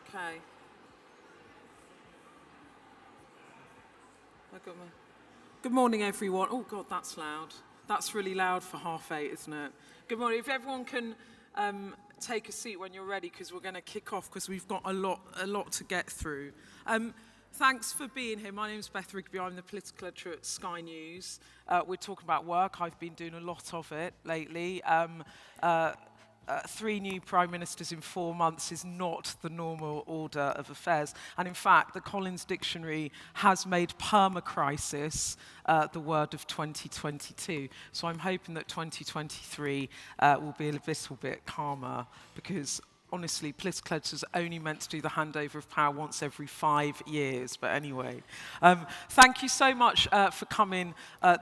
Okay. Good morning, everyone. Oh, God, that's loud. That's really loud for 8:30, isn't it? Good morning. If everyone can take a seat when you're ready, because we're going to kick off, because we've got a lot to get through. Thanks for being here. My name is Beth Rigby. I'm the political editor at Sky News. We're talking about work. I've been doing a lot of it lately. 3 new prime ministers in 4 months is not the normal order of affairs. And in fact, the Collins Dictionary has made permacrisis the word of 2022. So I'm hoping that 2023 will be a little bit calmer, because honestly, political editors are only meant to do the handover of power once every 5 years. But anyway, thank you so much for coming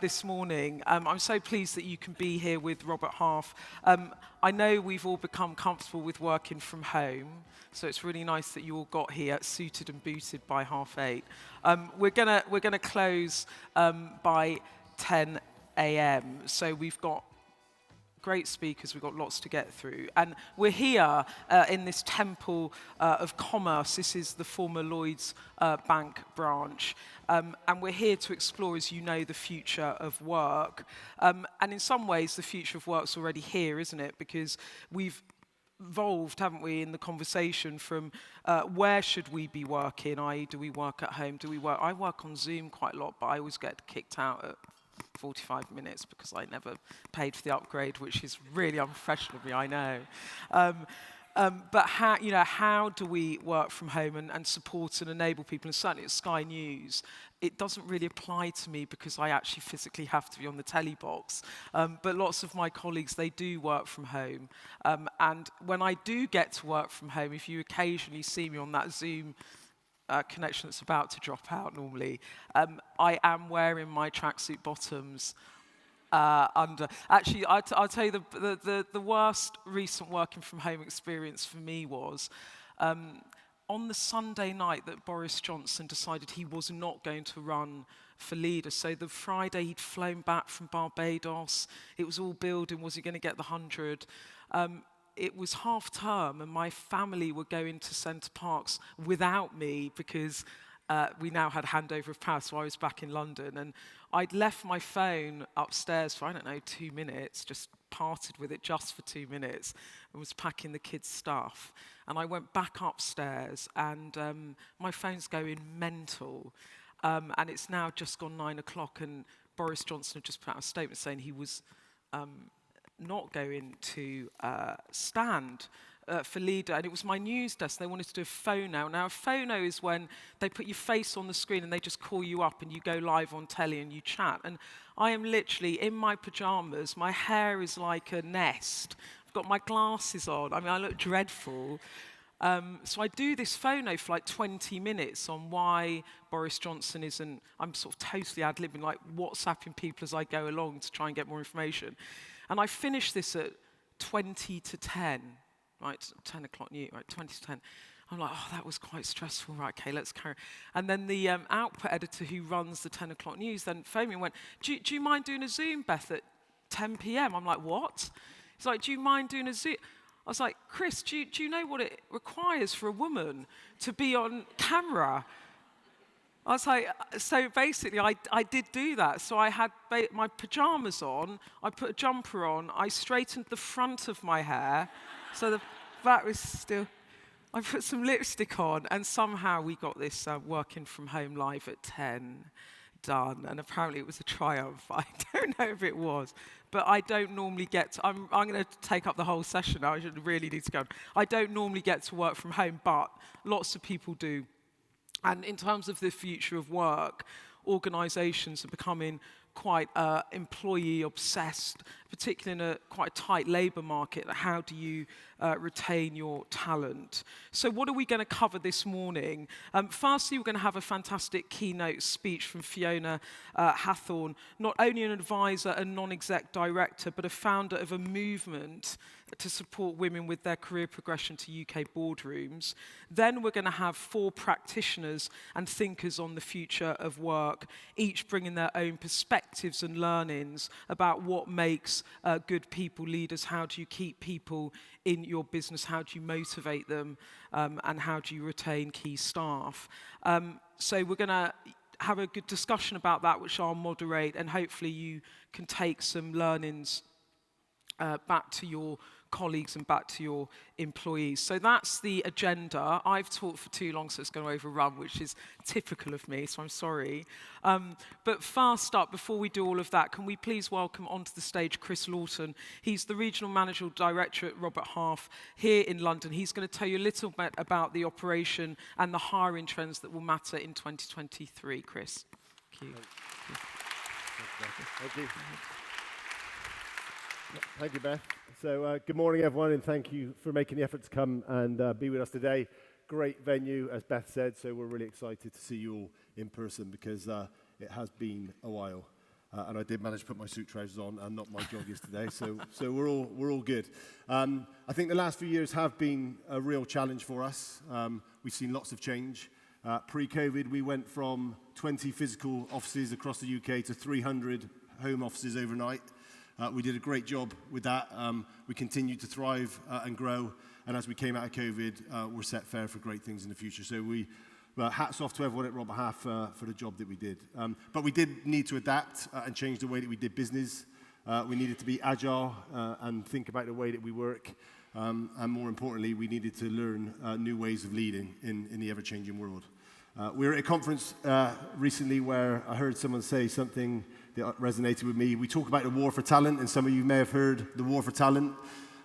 this morning. I'm so pleased that you can be here with Robert Half. I know we've all become comfortable with working from home, so it's really nice that you all got here suited and booted by 8:30. We're gonna close by 10 a.m. So we've got great speakers, we've got lots to get through. And we're here in this temple of commerce. This is the former Lloyds Bank branch. And we're here to explore, as you know, the future of work. And in some ways, the future of work's already here, isn't it? Because we've evolved, haven't we, in the conversation from where should we be working, i.e. do we work at home, I work on Zoom quite a lot, but I always get kicked out at 45 minutes because I never paid for the upgrade, which is really unprofessional of me, I know. But how do we work from home and support and enable people? And certainly at Sky News, it doesn't really apply to me because I actually physically have to be on the telly box. But lots of my colleagues, they do work from home. And when I do get to work from home, if you occasionally see me on that Zoom connection that's about to drop out normally, I am wearing my tracksuit bottoms under. Actually, I'll tell you the worst recent working from home experience for me was on the Sunday night that Boris Johnson decided he was not going to run for leader. So the Friday he'd flown back from Barbados, it was all building, was he going to get the 100? It was half term and my family were going to Centre Parks without me because we now had handover of power, so I was back in London. And I'd left my phone upstairs for, 2 minutes, just parted with it just for 2 minutes, and was packing the kids' stuff. And I went back upstairs and my phone's going mental. And it's now just gone 9 o'clock and Boris Johnson had just put out a statement saying he was not going to stand for leader, and it was my news desk. They wanted to do a phono. Now, a phono is when they put your face on the screen and they just call you up and you go live on telly and you chat. And I am literally in my pajamas. My hair is like a nest. I've got my glasses on. I look dreadful. So I do this phono for like 20 minutes on why Boris Johnson isn't. I'm sort of totally ad-libbing, like WhatsApping people as I go along to try and get more information. And I finished this at 20 to 10, right, 10 o'clock new, right, 20 to 10. I'm like, oh, that was quite stressful, right, okay, let's carry on. And then the output editor who runs the 10 o'clock news then phoned me and went, do you mind doing a Zoom, Beth, at 10 p.m? I'm like, what? He's like, do you mind doing a Zoom? I was like, Chris, do you know what it requires for a woman to be on camera? I was like, so basically I did do that. So I had my pajamas on, I put a jumper on, I straightened the front of my hair, so that was still, I put some lipstick on, and somehow we got this working from home live at 10 done, and apparently it was a triumph. I don't know if it was, but I don't normally get to, I'm going to take up the whole session now, I really need to go on. I don't normally get to work from home, but lots of people do. And in terms of the future of work, organisations are becoming quite employee obsessed, particularly in a quite tight labour market. How do you retain your talent? So what are we going to cover this morning? Firstly, we're going to have a fantastic keynote speech from Fiona Hathorn, not only an advisor and non-exec director, but a founder of a movement to support women with their career progression to UK boardrooms. Then we're going to have 4 practitioners and thinkers on the future of work, each bringing their own perspectives and learnings about what makes good people leaders. How do you keep people in your business? How do you motivate them? And how do you retain key staff? So we're going to have a good discussion about that, which I'll moderate, and hopefully you can take some learnings back to your colleagues and back to your employees. So that's the agenda. I've talked for too long, so it's going to overrun, which is typical of me, so I'm sorry. But first up, before we do all of that, can we please welcome onto the stage Chris Lawton. He's the Regional Managing Director at Robert Half here in London. He's going to tell you a little bit about the operation and the hiring trends that will matter in 2023. Chris. Thank you. Thank you. Thank you, Beth. So good morning, everyone, and thank you for making the effort to come and be with us today. Great venue, as Beth said, so we're really excited to see you all in person because it has been a while. And I did manage to put my suit trousers on and not my joggies today, so we're all good. I think the last few years have been a real challenge for us. We've seen lots of change. Pre-COVID, we went from 20 physical offices across the UK to 300 home offices overnight. We did a great job with that. We continued to thrive and grow. And as we came out of COVID, we're set fair for great things in the future. So hats off to everyone at Robert Half for the job that we did. But we did need to adapt and change the way that we did business. We needed to be agile and think about the way that we work. And more importantly, we needed to learn new ways of leading in the ever-changing world. We were at a conference recently where I heard someone say something that resonated with me. We talk about the war for talent, and some of you may have heard the war for talent.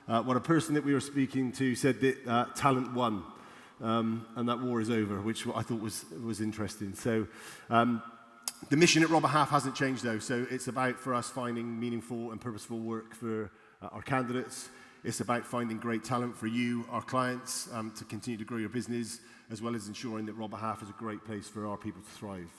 Well, a person that we were speaking to said that talent won, and that war is over, which I thought was interesting. So the mission at Robert Half hasn't changed, though. So it's about, for us, finding meaningful and purposeful work for our candidates. It's about finding great talent for you, our clients, to continue to grow your business, as well as ensuring that Robert Half is a great place for our people to thrive.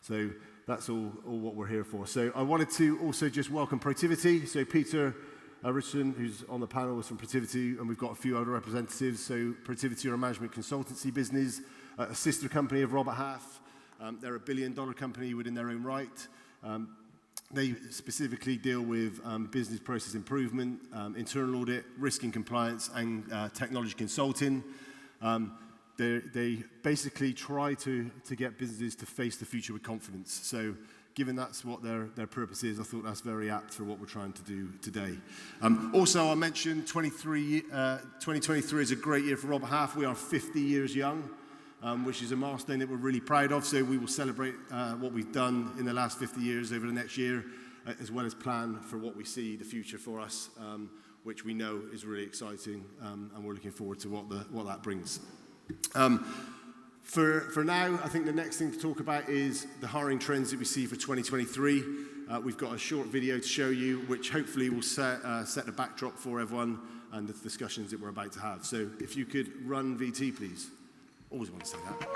So that's all what we're here for. So I wanted to also just welcome Protiviti. So Peter Richardson, who's on the panel, is from Protiviti, and we've got a few other representatives. So Protiviti are a management consultancy business, a sister company of Robert Half. They're a $1 billion company within their own right. They specifically deal with business process improvement, internal audit, risk and compliance, and technology consulting. They basically try to get businesses to face the future with confidence. So given that's what their purpose is, I thought that's very apt for what we're trying to do today. Also, I mentioned 2023 is a great year for Robert Half. We are 50 years young, which is a milestone that we're really proud of. So we will celebrate what we've done in the last 50 years over the next year, as well as plan for what we see the future for us, which we know is really exciting, and we're looking forward to what that brings. For now, I think the next thing to talk about is the hiring trends that we see for 2023. We've got a short video to show you, which hopefully will set the backdrop for everyone and the discussions that we're about to have. So if you could run VT, please. Always want to say that.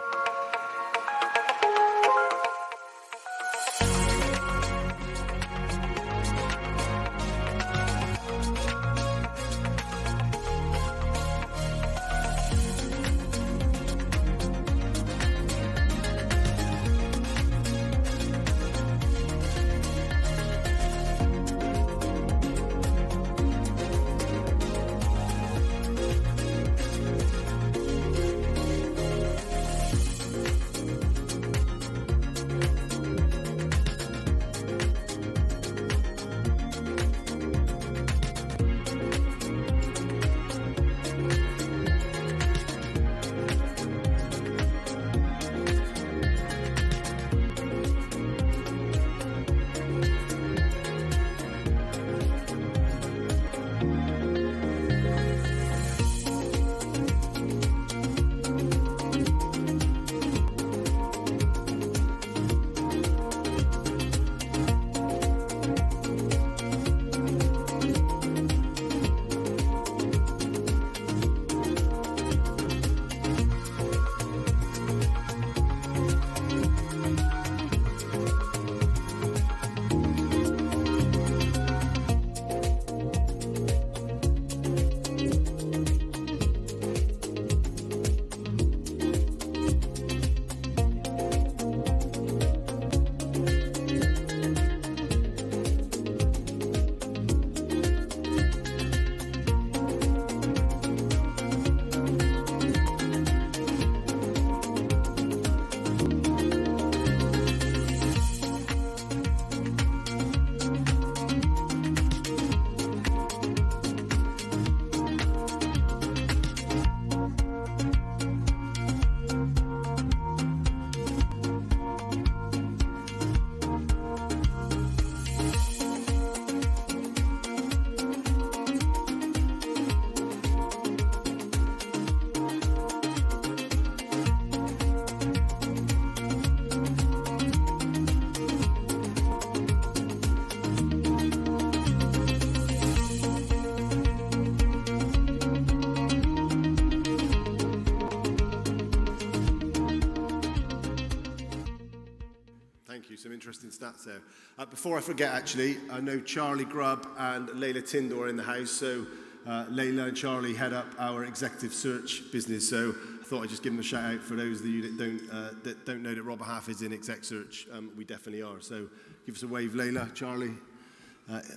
interesting stats there. Before I forget, actually, I know Charlie Grubb and Layla Tindor are in the house, so Layla and Charlie head up our executive search business, so I thought I'd just give them a shout out for those of you that don't know that Robert Half is in exec search. We definitely are, so give us a wave, Layla, Charlie.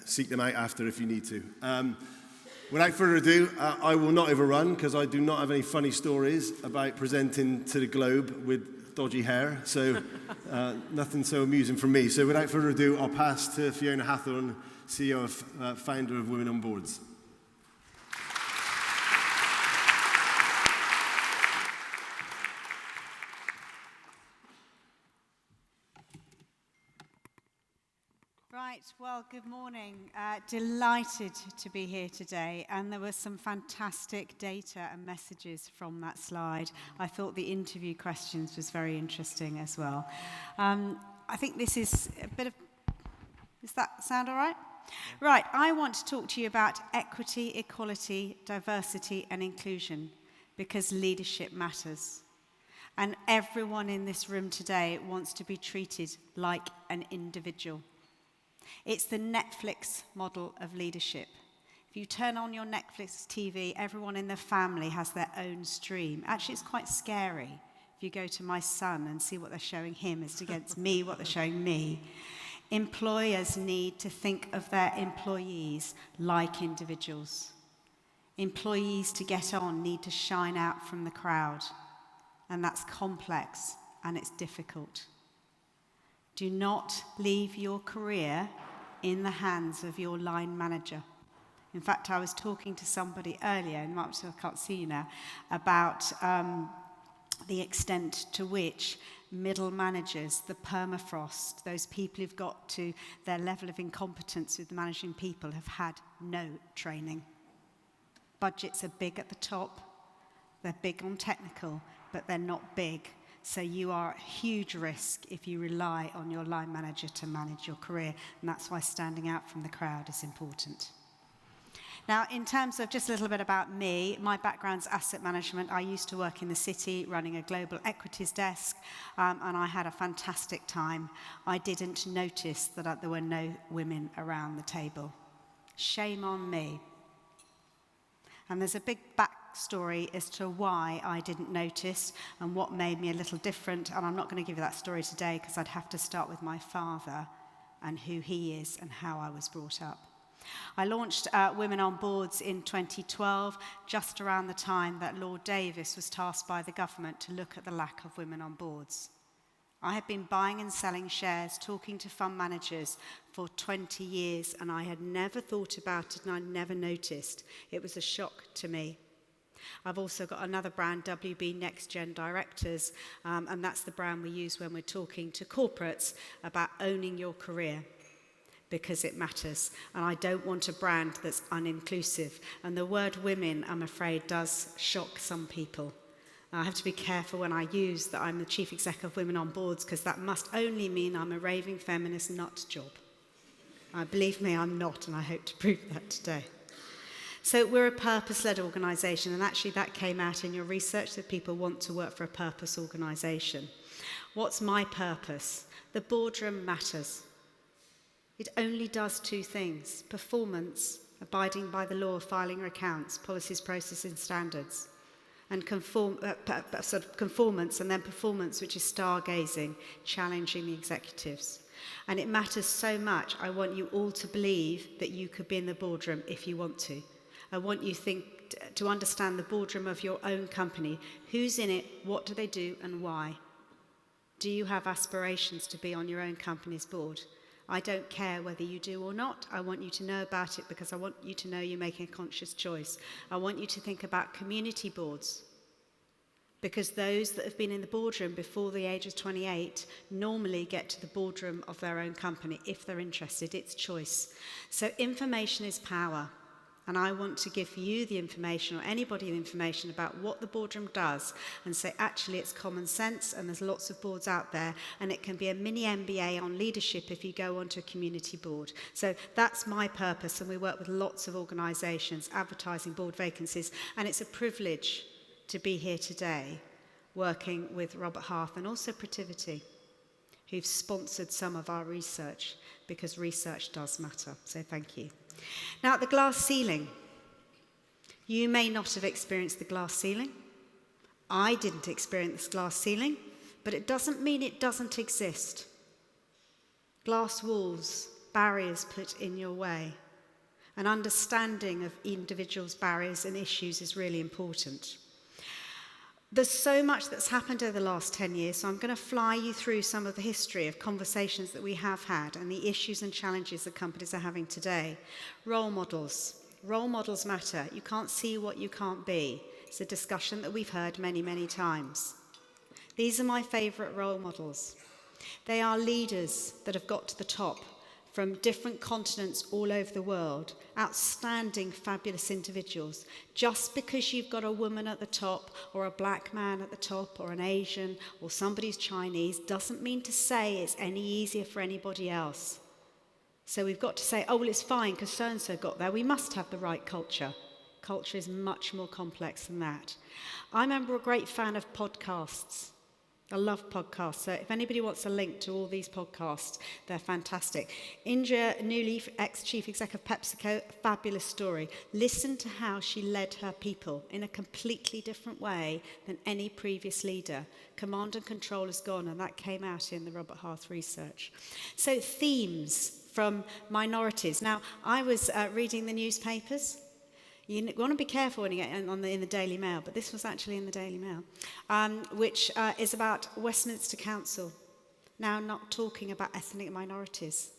Seek them out after if you need to. Without further ado, I will not overrun because I do not have any funny stories about presenting to the globe with dodgy hair, so nothing so amusing from me. So without further ado, I'll pass to Fiona Hathorn, CEO of founder of Women on Boards. Right, well, good morning. Delighted to be here today, and there was some fantastic data and messages from that slide. I thought the interview questions was very interesting as well. I think this is a bit of... Does that sound all right? Right, I want to talk to you about equity, equality, diversity, and inclusion, because leadership matters. And everyone in this room today wants to be treated like an individual. It's the Netflix model of leadership. If you turn on your Netflix TV, everyone in the family has their own stream. Actually, it's quite scary if you go to my son and see what they're showing him as against me, what they're showing me. Employers need to think of their employees like individuals. Employees to get on need to shine out from the crowd. And that's complex and it's difficult. Do not leave your career in the hands of your line manager. In fact, I was talking to somebody earlier, and I can't see you now, about the extent to which middle managers, the permafrost, those people who've got to their level of incompetence with managing people have had no training. Budgets are big at the top, they're big on technical, but they're not big. So you are at huge risk if you rely on your line manager to manage your career, and that's why standing out from the crowd is important. Now, in terms of just a little bit about me, my background's asset management. I used to work in the city running a global equities desk, and I had a fantastic time. I didn't notice that there were no women around the table. Shame on me. And there's a big backstory as to why I didn't notice and what made me a little different. And I'm not going to give you that story today because I'd have to start with my father and who he is and how I was brought up. I launched Women on Boards in 2012, just around the time that Lord Davis was tasked by the government to look at the lack of women on boards. I had been buying and selling shares, talking to fund managers for 20 years, and I had never thought about it and I'd never noticed. It was a shock to me. I've also got another brand, WB Next Gen Directors, and that's the brand we use when we're talking to corporates about owning your career, because it matters. And I don't want a brand that's uninclusive. And the word women, I'm afraid, does shock some people. I have to be careful when I use that I'm the chief exec of Women on Boards, because that must only mean I'm a raving feminist nut job. Believe me, I'm not, and I hope to prove that today. So we're a purpose-led organisation, and actually that came out in your research, that people want to work for a purpose organisation. What's my purpose? The boardroom matters. It only does two things: performance, abiding by the law of filing your accounts, policies, processes, and standards, and conformance, and then performance, which is stargazing, challenging the executives. And it matters so much, I want you all to believe that you could be in the boardroom if you want to. I want you to understand the boardroom of your own company. Who's in it, what do they do, and why? Do you have aspirations to be on your own company's board? I don't care whether you do or not. I want you to know about it because I want you to know you're making a conscious choice. I want you to think about community boards, because those that have been in the boardroom before the age of 28 normally get to the boardroom of their own company if they're interested. It's choice. So information is power. And I want to give you the information, or anybody the information, about what the boardroom does, and say, actually, it's common sense, and there's lots of boards out there, and it can be a mini MBA on leadership if you go onto a community board. So that's my purpose, and we work with lots of organisations advertising board vacancies, and it's a privilege to be here today working with Robert Half and also Protiviti, who've sponsored some of our research, because research does matter. So thank you. Now, the glass ceiling. You may not have experienced the glass ceiling. I didn't experience glass ceiling, but it doesn't mean it doesn't exist. Glass walls, barriers put in your way. An understanding of individuals' barriers and issues is really important. There's so much that's happened over the last 10 years, so I'm going to fly you through some of the history of conversations that we have had and the issues and challenges that companies are having today. Role models. Role models matter. You can't see what you can't be. It's a discussion that we've heard many, many times. These are my favourite role models. They are leaders that have got to the top from different continents all over the world, outstanding, fabulous individuals. Just because you've got a woman at the top, or a black man at the top, or an Asian, or somebody's Chinese, doesn't mean to say it's any easier for anybody else. So we've got to say, oh, well, it's fine because so-and-so got there. We must have the right culture. Culture is much more complex than that. I'm a great fan of podcasts. I love podcasts, so if anybody wants a link to all these podcasts, they're fantastic. Indra Nooyi, ex-chief exec of PepsiCo, fabulous story. Listen to how she led her people in a completely different way than any previous leader. Command and control is gone, and that came out in the Robert Half research. So themes from minorities. Now, I was reading the newspapers. You want to be careful when you get in the Daily Mail, but this was actually in the Daily Mail, which is about Westminster Council now not talking about ethnic minorities.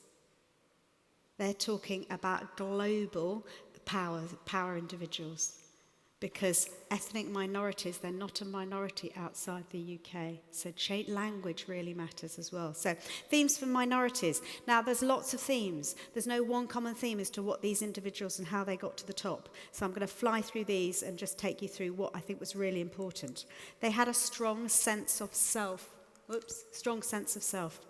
They're talking about global power individuals, because ethnic minorities, they're not a minority outside the UK. So language really matters as well. So themes for minorities. Now, there's lots of themes. There's no one common theme as to what these individuals and how they got to the top. So I'm going to fly through these and just take you through what I think was really important. They had a strong sense of self. Strong sense of self.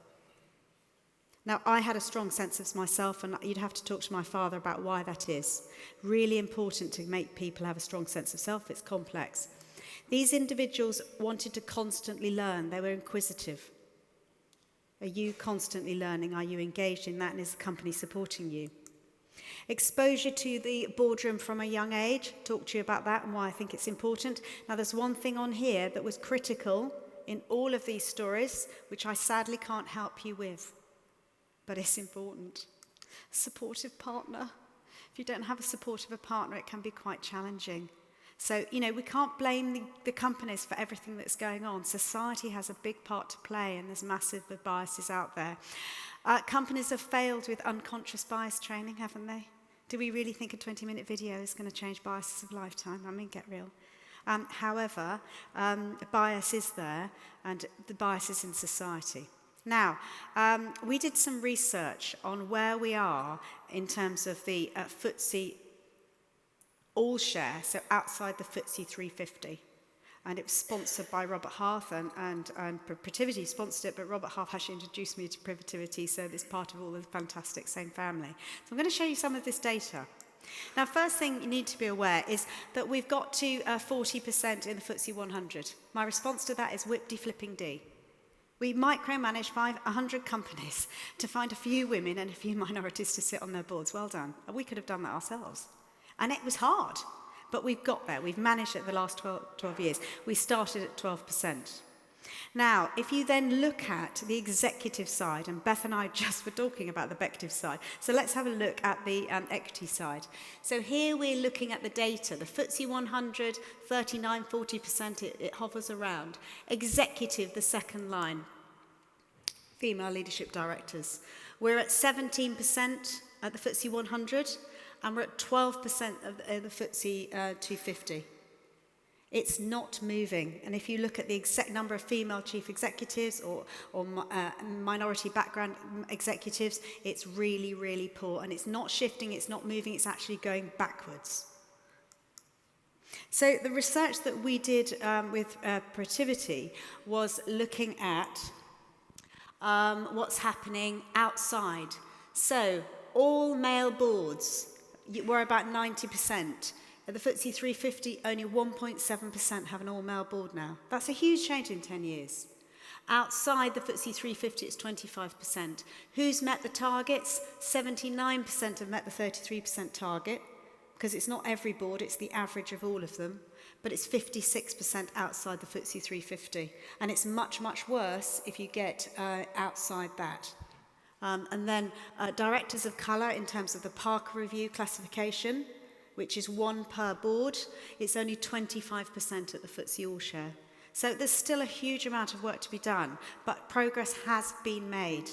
Now, I had a strong sense of myself, and you'd have to talk to my father about why that is. Really important to make people have a strong sense of self. It's complex. These individuals wanted to constantly learn. They were inquisitive. Are you constantly learning? Are you engaged in that? And is the company supporting you? Exposure to the boardroom from a young age. Talk to you about that and why I think it's important. Now, there's one thing on here that was critical in all of these stories, which I sadly can't help you with. But it's important. Supportive partner. If you don't have a supportive partner, it can be quite challenging. So, we can't blame the companies for everything that's going on. Society has a big part to play, and there's massive biases out there. Companies have failed with unconscious bias training, haven't they? Do we really think a 20-minute video is going to change biases of a lifetime? I mean, get real. However, bias is there, and the bias is in society. Now, we did some research on where we are in terms of the FTSE all share, so outside the FTSE 350. And it was sponsored by Robert Half, and Protiviti sponsored it, but Robert Half actually introduced me to Protiviti, so it's part of all the fantastic same family. So I'm going to show you some of this data. Now, first thing you need to be aware is that we've got to 40% in the FTSE 100. My response to that is whipty flipping D. We micromanage 100 companies to find a few women and a few minorities to sit on their boards. Well done. We could have done that ourselves. And it was hard, but we've got there. We've managed it the last 12 years. We started at 12%. Now, if you then look at the executive side, and Beth and I just were talking about the executive side, so let's have a look at the equity side. So here we're looking at the data. The FTSE 100, 39, 40%, it hovers around. Executive, the second line. Female leadership directors. We're at 17% at the FTSE 100, and we're at 12% of the FTSE 250. It's not moving. And if you look at the exact number of female chief executives or minority background executives, it's really, really poor. And it's not shifting, it's not moving, it's actually going backwards. So the research that we did with Protiviti was looking at what's happening outside. So all male boards were about 90%. At the FTSE 350, only 1.7% have an all-male board now. That's a huge change in 10 years. Outside the FTSE 350, it's 25%. Who's met the targets? 79% have met the 33% target, because it's not every board, it's the average of all of them. But it's 56% outside the FTSE 350. And it's much, much worse if you get outside that. And then directors of colour in terms of the Parker Review classification, which is 1 per board, it's only 25% at the FTSE All Share. So there's still a huge amount of work to be done, but progress has been made.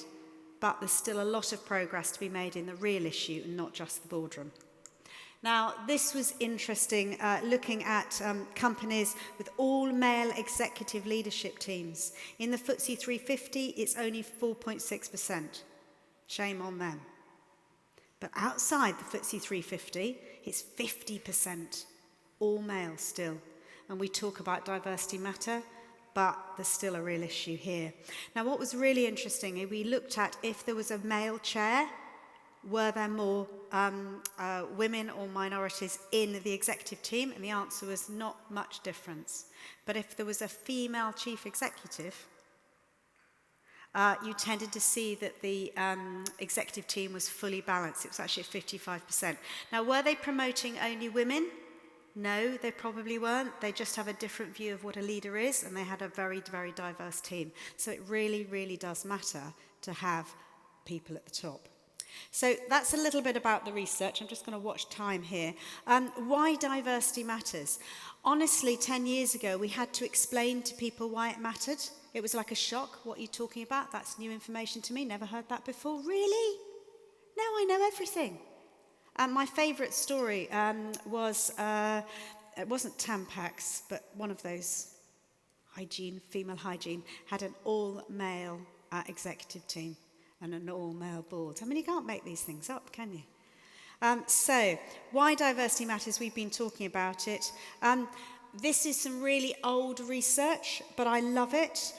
But there's still a lot of progress to be made in the real issue and not just the boardroom. Now, this was interesting, looking at companies with all male executive leadership teams. In the FTSE 350, it's only 4.6%. Shame on them. But outside the FTSE 350, it's 50%, all male still. And we talk about diversity matter, but there's still a real issue here. Now, what was really interesting, we looked at if there was a male chair, were there more women or minorities in the executive team? And the answer was not much difference. But if there was a female chief executive, you tended to see that the executive team was fully balanced. It was actually at 55%. Now, were they promoting only women? No, they probably weren't. They just have a different view of what a leader is, and they had a very, very diverse team. So it really, really does matter to have people at the top. So that's a little bit about the research. I'm just going to watch time here. Why diversity matters. Honestly, 10 years ago, we had to explain to people why it mattered. It was like a shock. What are you talking about? That's new information to me. Never heard that before. Really? Now I know everything. My favourite story was, it wasn't Tampax, but one of those female hygiene, had an all-male executive team and an all-male board. I mean, you can't make these things up, can you? So, why diversity matters, we've been talking about it. This is some really old research, but I love it.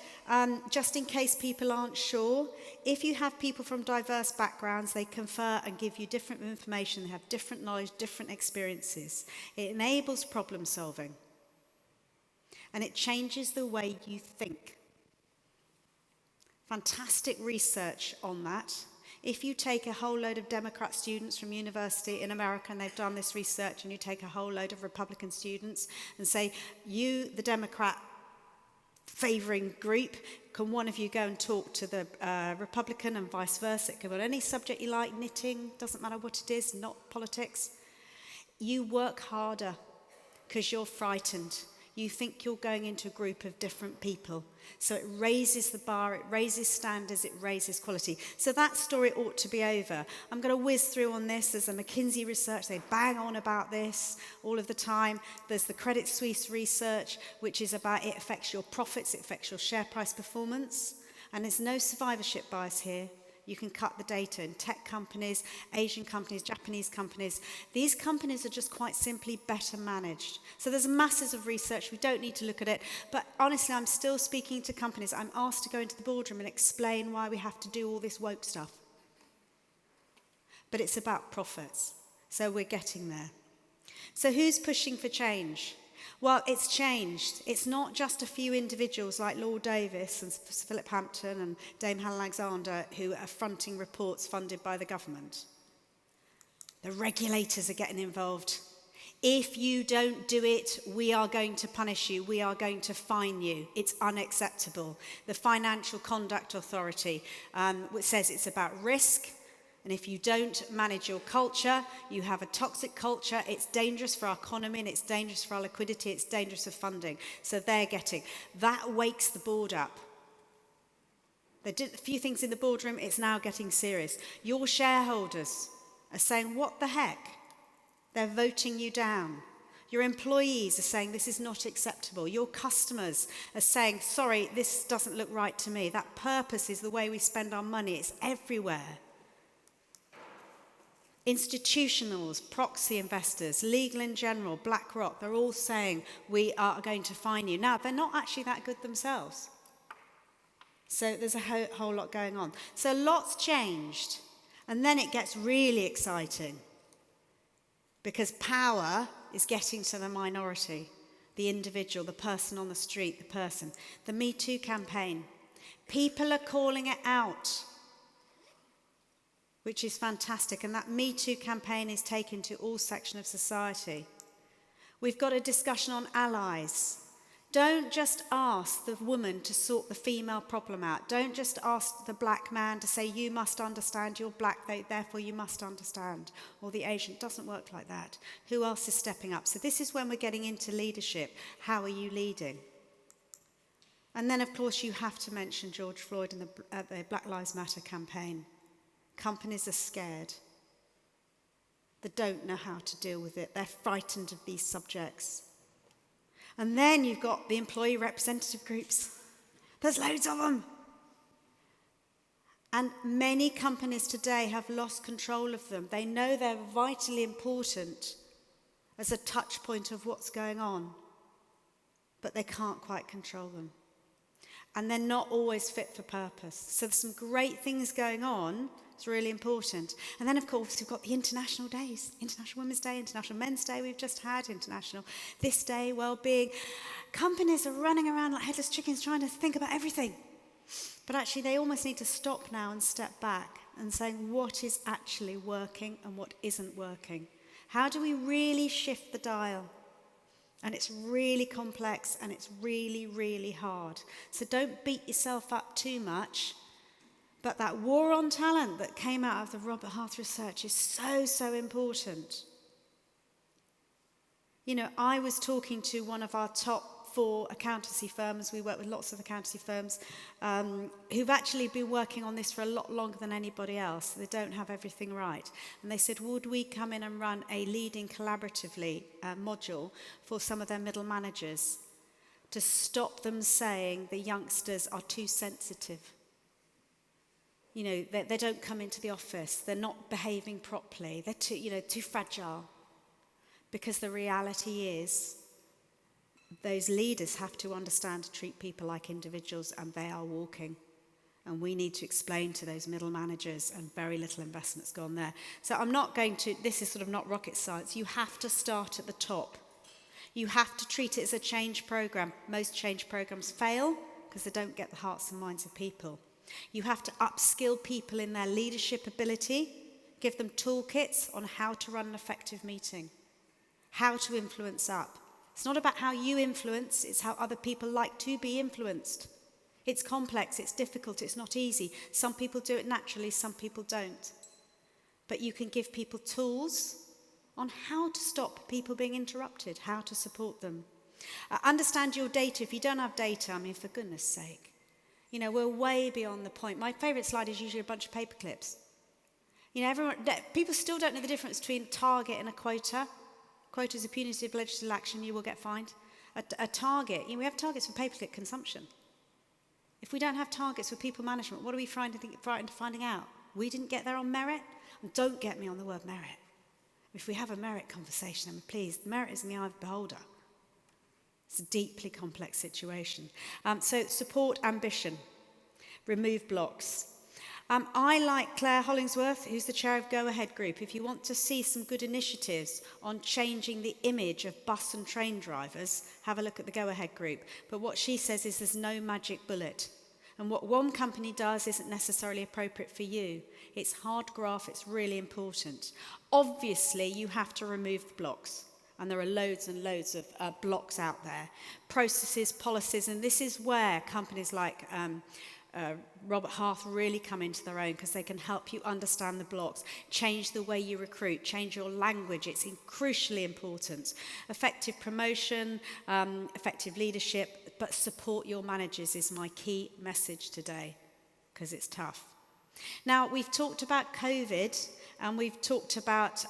Just in case people aren't sure, if you have people from diverse backgrounds, they confer and give you different information, they have different knowledge, different experiences. It enables problem solving. And it changes the way you think. Fantastic research on that. If you take a whole load of Democrat students from university in America, and they've done this research, and you take a whole load of Republican students and say, you, the Democrat favouring group, can one of you go and talk to the Republican and vice versa? It can be on any subject you like, knitting, doesn't matter what it is, not politics. You work harder because you're frightened. You think you're going into a group of different people. So it raises the bar, it raises standards, it raises quality. So that story ought to be over. I'm going to whiz through on this. There's a McKinsey research. They bang on about this all of the time. There's the Credit Suisse research, which is about it affects your profits, it affects your share price performance. And there's no survivorship bias here. You can cut the data in tech companies, Asian companies, Japanese companies. These companies are just quite simply better managed. So there's masses of research. We don't need to look at it. But honestly, I'm still speaking to companies. I'm asked to go into the boardroom and explain why we have to do all this woke stuff. But it's about profits. So we're getting there. So who's pushing for change? Well, it's changed. It's not just a few individuals like Lord Davis and Philip Hampton and Dame Helen Alexander who are fronting reports funded by the government. The regulators are getting involved. If you don't do it, we are going to punish you. We are going to fine you. It's unacceptable. The Financial Conduct Authority which says it's about risk. And if you don't manage your culture, you have a toxic culture, it's dangerous for our economy and it's dangerous for our liquidity, it's dangerous for funding. So they're getting. That wakes the board up. They did a few things in the boardroom, it's now getting serious. Your shareholders are saying, what the heck? They're voting you down. Your employees are saying, this is not acceptable. Your customers are saying, sorry, this doesn't look right to me. That purpose is the way we spend our money. It's everywhere. Institutionals, proxy investors, legal in general, BlackRock, they're all saying, we are going to fine you. Now, they're not actually that good themselves. So there's a whole lot going on. So lots changed. And then it gets really exciting. Because power is getting to the minority, the individual, the person on the street, the person. The Me Too campaign. People are calling it out, which is fantastic. And that Me Too campaign is taken to all sections of society. We've got a discussion on allies. Don't just ask the woman to sort the female problem out. Don't just ask the black man to say, you must understand, you're black, therefore you must understand. Or the Asian. It doesn't work like that. Who else is stepping up? So this is when we're getting into leadership. How are you leading? And then, of course, you have to mention George Floyd and the Black Lives Matter campaign. Companies are scared. They don't know how to deal with it. They're frightened of these subjects. And then you've got the employee representative groups. There's loads of them. And many companies today have lost control of them. They know they're vitally important as a touch point of what's going on, but they can't quite control them. And they're not always fit for purpose. So there's some great things going on. It's really important. And then, of course, we've got the international days. International Women's Day, International Men's Day we've just had, International This Day, Wellbeing. Companies are running around like headless chickens trying to think about everything. But actually, they almost need to stop now and step back and saying what is actually working and what isn't working. How do we really shift the dial? And it's really complex and it's really, really hard. So don't beat yourself up too much. But that war on talent that came out of the Robert Half research is so, so important. You know, I was talking to one of our top 4 accountancy firms. We work with lots of accountancy firms who've actually been working on this for a lot longer than anybody else. They don't have everything right. And they said, would we come in and run a leading collaboratively module for some of their middle managers to stop them saying the youngsters are too sensitive? You know, they don't come into the office. They're not behaving properly. They're too fragile. Because the reality is, those leaders have to understand to treat people like individuals, and they are walking. And we need to explain to those middle managers, and very little investment's gone there. So I'm not going to, this is sort of not rocket science. You have to start at the top. You have to treat it as a change program. Most change programs fail because they don't get the hearts and minds of people. You have to upskill people in their leadership ability, give them toolkits on how to run an effective meeting, how to influence up. It's not about how you influence, it's how other people like to be influenced. It's complex, it's difficult, it's not easy. Some people do it naturally, some people don't. But you can give people tools on how to stop people being interrupted, how to support them. Understand your data. If you don't have data, I mean, for goodness sake. You know, we're way beyond the point. My favourite slide is usually a bunch of paper clips. You know, people still don't know the difference between target and a quota. Quota is a punitive legislative action, you will get fined. A target, we have targets for paperclip consumption. If we don't have targets for people management, what are we frightened of finding out? We didn't get there on merit. And don't get me on the word merit. If we have a merit conversation, then please, merit is in the eye of the beholder. It's a deeply complex situation. So support ambition. Remove blocks. I like Claire Hollingsworth, who's the chair of Go Ahead Group. If you want to see some good initiatives on changing the image of bus and train drivers, have a look at the Go Ahead Group. But what she says is there's no magic bullet. And what one company does isn't necessarily appropriate for you. It's hard graft, it's really important. Obviously, you have to remove the blocks. And there are loads and loads of blocks out there. Processes, policies, and this is where companies like Robert Half really come into their own, because they can help you understand the blocks, change the way you recruit, change your language. It's crucially important. Effective promotion, effective leadership, but support your managers is my key message today, because it's tough. Now, we've talked about COVID, and we've talked about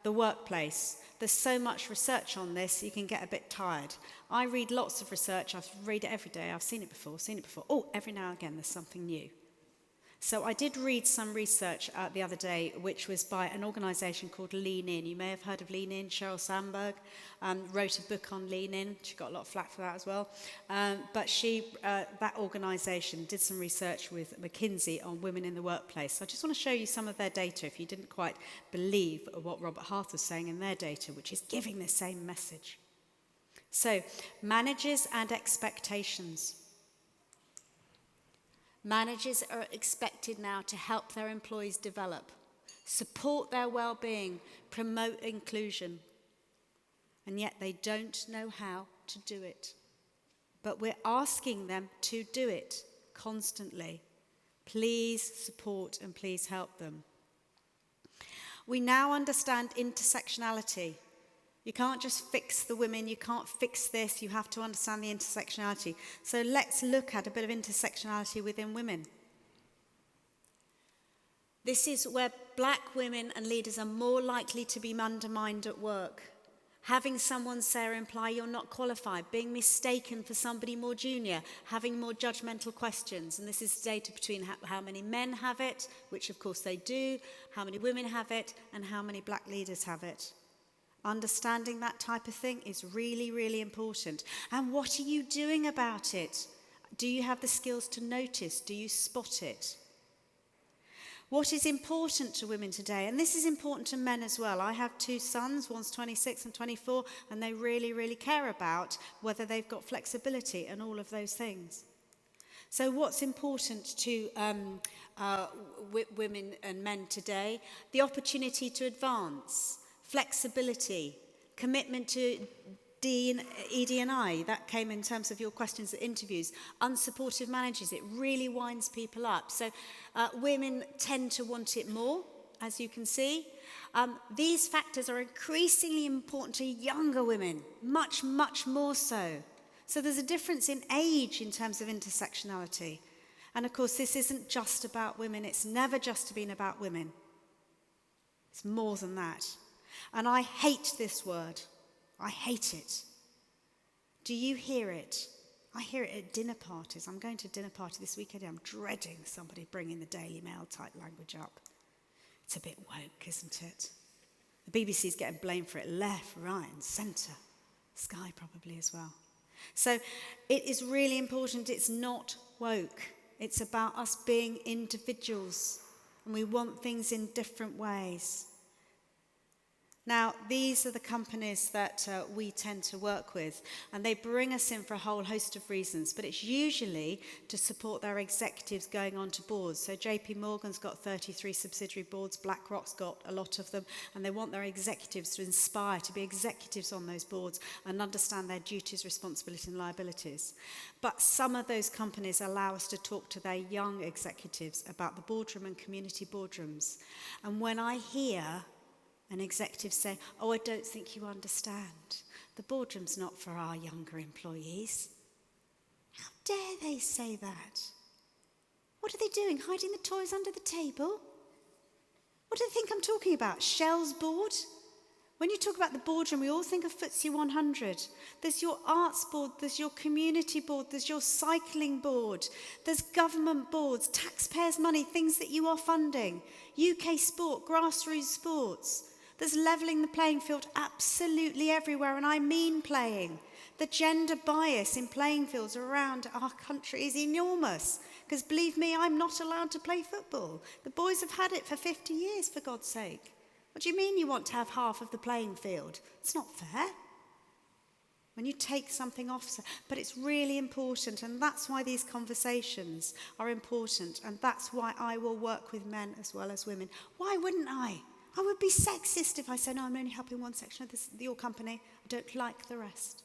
the workplace. There's so much research on this, you can get a bit tired. I read lots of research, I read it every day, I've seen it before. Oh, every now and again there's something new. So I did read some research the other day, which was by an organisation called Lean In. You may have heard of Lean In. Sheryl Sandberg wrote a book on Lean In. She got a lot of flack for that as well. But that organisation did some research with McKinsey on women in the workplace. So I just want to show you some of their data if you didn't quite believe what Robert Half was saying in their data, which is giving the same message. So, managers and expectations. Managers are expected now to help their employees develop, support their well-being, promote inclusion. And yet they don't know how to do it. But we're asking them to do it constantly. Please support and please help them. We now understand intersectionality. You can't just fix the women, you can't fix this, you have to understand the intersectionality. So let's look at a bit of intersectionality within women. This is where black women and leaders are more likely to be undermined at work. Having someone say or imply you're not qualified, being mistaken for somebody more junior, having more judgmental questions. And this is data between how many men have it, which of course they do, how many women have it, and how many black leaders have it. Understanding that type of thing is really, really important. And what are you doing about it? Do you have the skills to notice? Do you spot it? What is important to women today, and this is important to men as well. I have 2 sons, one's 26 and 24, and they really, really care about whether they've got flexibility and all of those things. So what's important to women and men today? The opportunity to advance, flexibility, commitment to ED&I, that came in terms of your questions at interviews, unsupportive managers, it really winds people up. So women tend to want it more, as you can see. These factors are increasingly important to younger women, much, much more so. So there's a difference in age in terms of intersectionality. And of course, this isn't just about women, it's never just been about women. It's more than that. And I hate this word. I hate it. Do you hear it? I hear it at dinner parties. I'm going to a dinner party this weekend. I'm dreading somebody bringing the Daily Mail type language up. It's a bit woke, isn't it? The BBC's getting blamed for it left, right and centre. Sky probably as well. So it is really important. It's not woke. It's about us being individuals. And we want things in different ways. Now, these are the companies that we tend to work with, and they bring us in for a whole host of reasons, but it's usually to support their executives going on to boards. So JP Morgan's got 33 subsidiary boards, BlackRock's got a lot of them, and they want their executives to inspire, to be executives on those boards and understand their duties, responsibilities and liabilities. But some of those companies allow us to talk to their young executives about the boardroom and community boardrooms. And when I hear an executive say, "Oh, I don't think you understand. The boardroom's not for our younger employees." How dare they say that? What are they doing? Hiding the toys under the table? What do they think I'm talking about? Shell's board? When you talk about the boardroom, we all think of FTSE 100. There's your arts board, there's your community board, there's your cycling board, there's government boards, taxpayers' money, things that you are funding, UK sport, grassroots sports. There's levelling the playing field absolutely everywhere, and I mean playing. The gender bias in playing fields around our country is enormous, because believe me, I'm not allowed to play football. The boys have had it for 50 years, for God's sake. What do you mean you want to have half of the playing field? It's not fair. When you take something off, but it's really important, and that's why these conversations are important, and that's why I will work with men as well as women. Why wouldn't I? I would be sexist if I said, "No, I'm only helping one section of your company. I don't like the rest."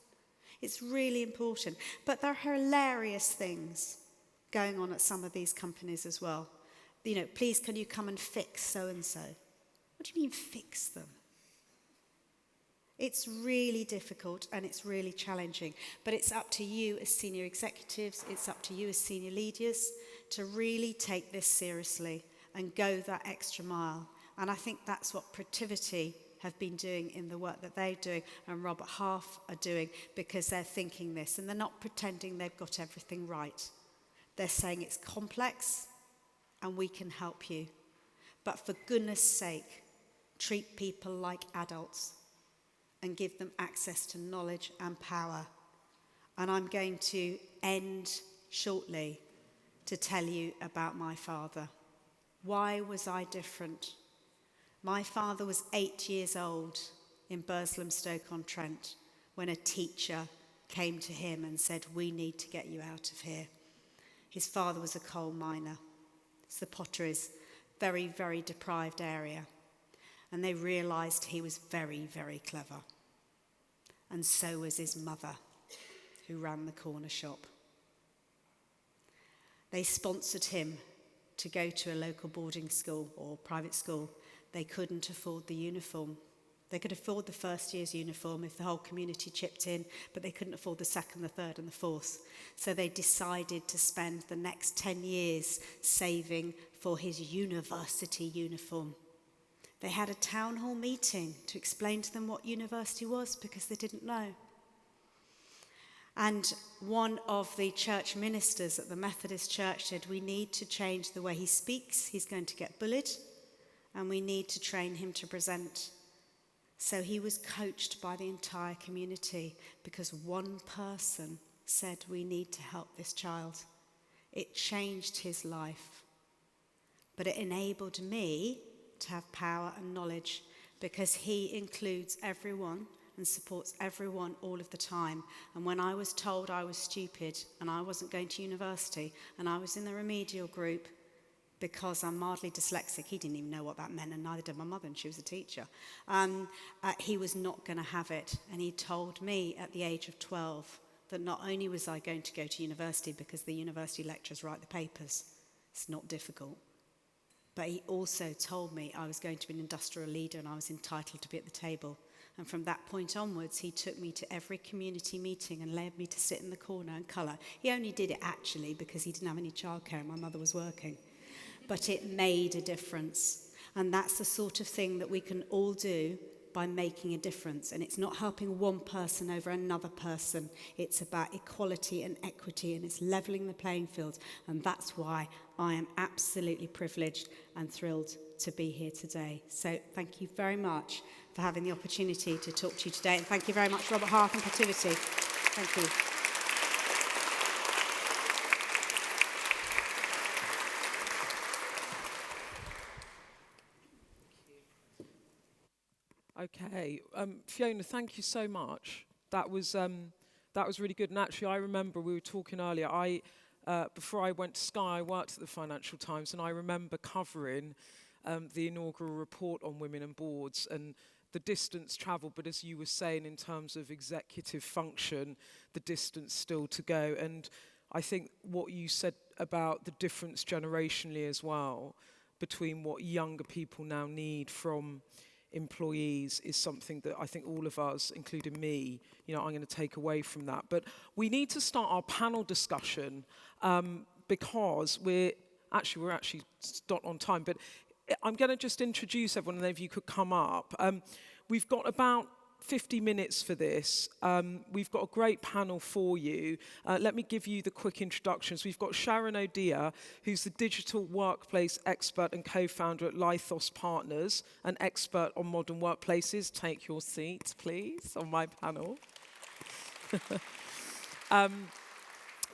It's really important. But there are hilarious things going on at some of these companies as well. You know, "Please, can you come and fix so-and-so?" What do you mean, fix them? It's really difficult and it's really challenging. But it's up to you as senior executives, it's up to you as senior leaders to really take this seriously and go that extra mile. And I think that's what Protiviti have been doing in the work that they're doing, and Robert Half are doing, because they're thinking this, and they're not pretending they've got everything right. They're saying it's complex, and we can help you. But for goodness sake, treat people like adults, and give them access to knowledge and power. And I'm going to end shortly to tell you about my father. Why was I different? My father was 8 years old in Burslem-Stoke-on-Trent when a teacher came to him and said, "We need to get you out of here." His father was a coal miner. It's the Potteries, very, very deprived area. And they realised he was very, very clever. And so was his mother, who ran the corner shop. They sponsored him to go to a local boarding school or private school. They couldn't afford the uniform. They could afford the first year's uniform if the whole community chipped in, but they couldn't afford the second, the third, and the fourth. So they decided to spend the next 10 years saving for his university uniform. They had a town hall meeting to explain to them what university was because they didn't know. And one of the church ministers at the Methodist Church said, we need to change the way he speaks. He's going to get bullied, and we need to train him to present. So he was coached by the entire community because one person said, we need to help this child. It changed his life. But it enabled me to have power and knowledge because he includes everyone and supports everyone all of the time. And when I was told I was stupid and I wasn't going to university and I was in the remedial group because I'm mildly dyslexic, he didn't even know what that meant, and neither did my mother, and she was a teacher. He was not going to have it. And he told me at the age of 12 that not only was I going to go to university because the university lecturers write the papers, it's not difficult, but he also told me I was going to be an industrial leader and I was entitled to be at the table. And from that point onwards, he took me to every community meeting and allowed me to sit in the corner and colour. He only did it actually because he didn't have any childcare and my mother was working. But it made a difference. And that's the sort of thing that we can all do by making a difference. And it's not helping one person over another person. It's about equality and equity, and it's levelling the playing field. And that's why I am absolutely privileged and thrilled to be here today. So thank you very much for having the opportunity to talk to you today. And thank you very much, Robert Harth and Protiviti. Thank you. Okay, Fiona, thank you so much. That was really good. And actually, I remember we were talking earlier. Before I went to Sky, I worked at the Financial Times, and I remember covering the inaugural report on women and boards and the distance travelled. But as you were saying, in terms of executive function, the distance still to go. And I think what you said about the difference generationally as well between what younger people now need from employees is something that I think all of us, including me, I'm going to take away from that. But we need to start our panel discussion because we're actually not on time. But I'm going to just introduce everyone, and if you could come up. We've got about 50 minutes for this. We've got a great panel for you. Let me give you the quick introductions. We've got Sharon O'Dea, who's the digital workplace expert and co-founder at Lithos Partners, an expert on modern workplaces. Take your seat, please, on my panel.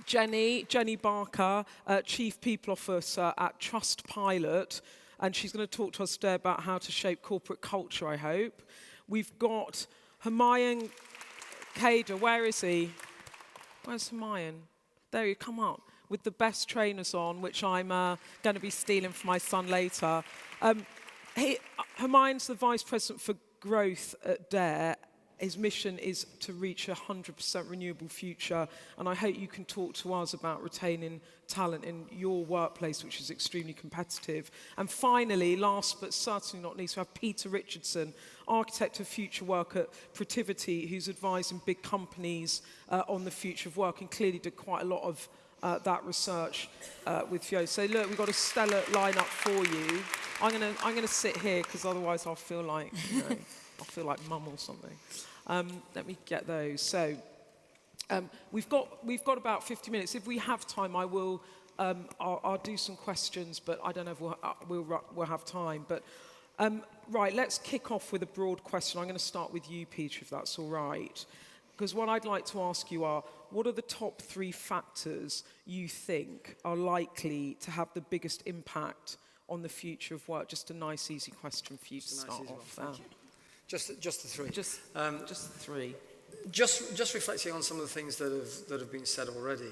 Jennie Barker, Chief People Officer at Trustpilot, and she's going to talk to us today about how to shape corporate culture, I hope. We've got Humayan Khader. Where is he? Where's Humayan? There you come up with the best trainers on, which I'm going to be stealing for my son later. Humayan's the Vice President for Growth at Dare. His mission is to reach a 100% renewable future, and I hope you can talk to us about retaining talent in your workplace, which is extremely competitive. And finally, last but certainly not least, we have Peter Richardson, architect of future work at Protiviti, who's advising big companies on the future of work, and clearly did quite a lot of that research with Fiona. So look, we've got a stellar lineup for you. I'm gonna sit here because otherwise I'll feel like mum or something. Let me get those. So we've got about 50 minutes. If we have time, I'll do some questions, but I don't know if we'll have time. But right, let's kick off with a broad question. I'm going to start with you, Peter, if that's all right. Because what I'd like to ask you are, what are the top 3 factors you think are likely to have the biggest impact on the future of work? Just a nice, easy question for you to start off. Thank you. Just the 3. Just the 3. Just reflecting on some of the things that have been said already.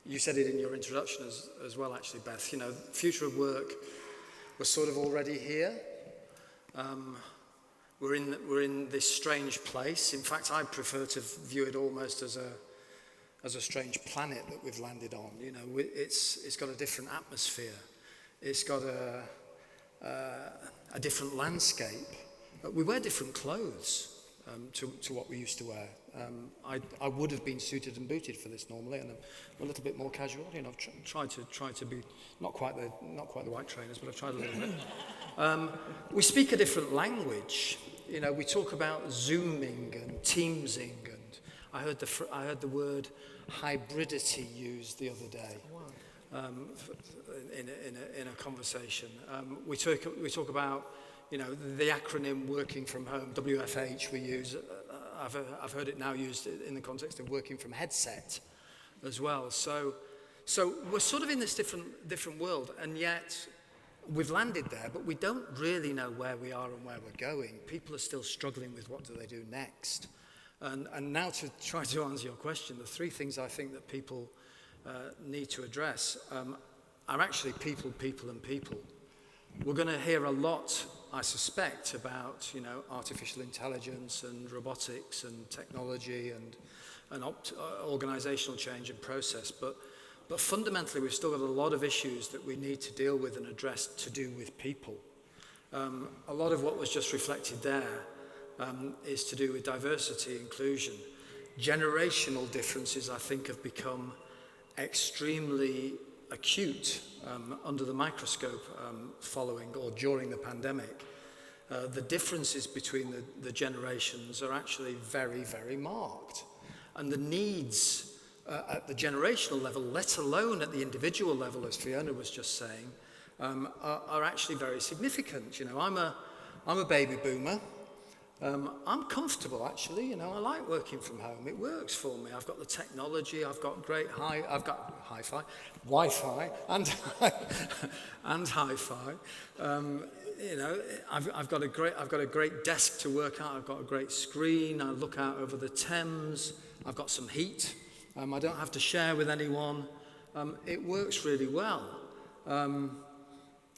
you said it in your introduction as well, actually, Beth. You know, the future of work was sort of already here. We're in this strange place. In fact, I prefer to view it almost as a strange planet that we've landed on. You know, it's got a different atmosphere. It's got a different landscape. We wear different clothes to what we used to wear. I would have been suited and booted for this normally, and I'm a little bit more casual. You know, I've tried to be not quite the white trainers, but I've tried a little bit. We speak a different language. You know, we talk about Zooming and Teamsing, and I heard the word hybridity used the other day. In a conversation. We talk about, you know, the acronym working from home, WFH we use. I've heard it now used in the context of working from headset as well. So we're sort of in this different world, and yet we've landed there, but we don't really know where we are and where we're going. People are still struggling with what do they do next. And now to try to answer your question, the three things I think that people need to address are actually people, and people. We're going to hear a lot, I suspect, about, you know, artificial intelligence and robotics and technology and organizational change and process. But fundamentally, we've still got a lot of issues that we need to deal with and address to do with people. A lot of what was just reflected there is to do with diversity, inclusion. Generational differences, I think, have become extremely acute under the microscope following or during the pandemic. The differences between the generations are actually very, very marked. And the needs at the generational level, let alone at the individual level, as Fiona was just saying, are actually very significant. You know, I'm a baby boomer. I'm comfortable, actually. You know, I like working from home. It works for me. I've got the technology. I've got I've got hi-fi, Wi-Fi, and hi-fi. You know, I've got a great desk to work at. I've got a great screen. I look out over the Thames. I've got some heat. I don't have to share with anyone. It works really well.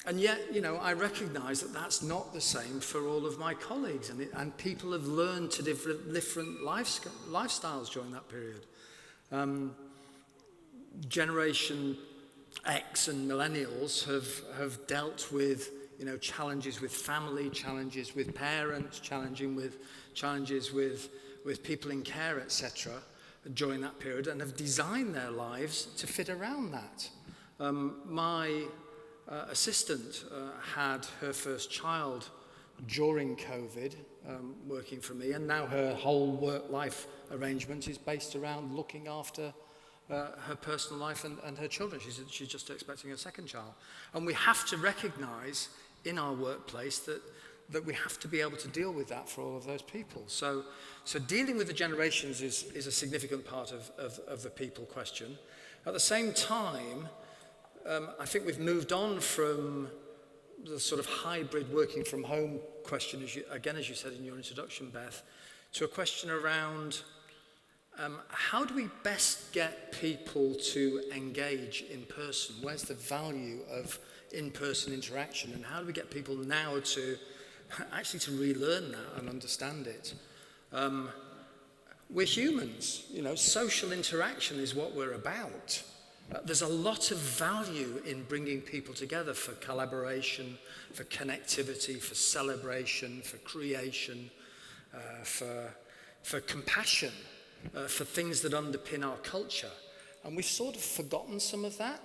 And yet, you know, I recognise that that's not the same for all of my colleagues, and people have learned to different lifestyles during that period. Generation X and millennials have dealt with, you know, challenges with family, challenges with parents, challenges with people in care, etc. during that period, and have designed their lives to fit around that. My assistant had her first child during COVID, working for me, and now her whole work-life arrangement is based around looking after her personal life and her children. She's just expecting a second child. And we have to recognise in our workplace that we have to be able to deal with that for all of those people. So dealing with the generations is a significant part of the people question. At the same time, I think we've moved on from the sort of hybrid working from home question, as you said in your introduction, Beth, to a question around how do we best get people to engage in person? Where's the value of in-person interaction? And how do we get people now to actually to relearn that and understand it? We're humans, you know, social interaction is what we're about. There's a lot of value in bringing people together for collaboration, for connectivity, for celebration, for creation, for compassion, for things that underpin our culture. And we've sort of forgotten some of that.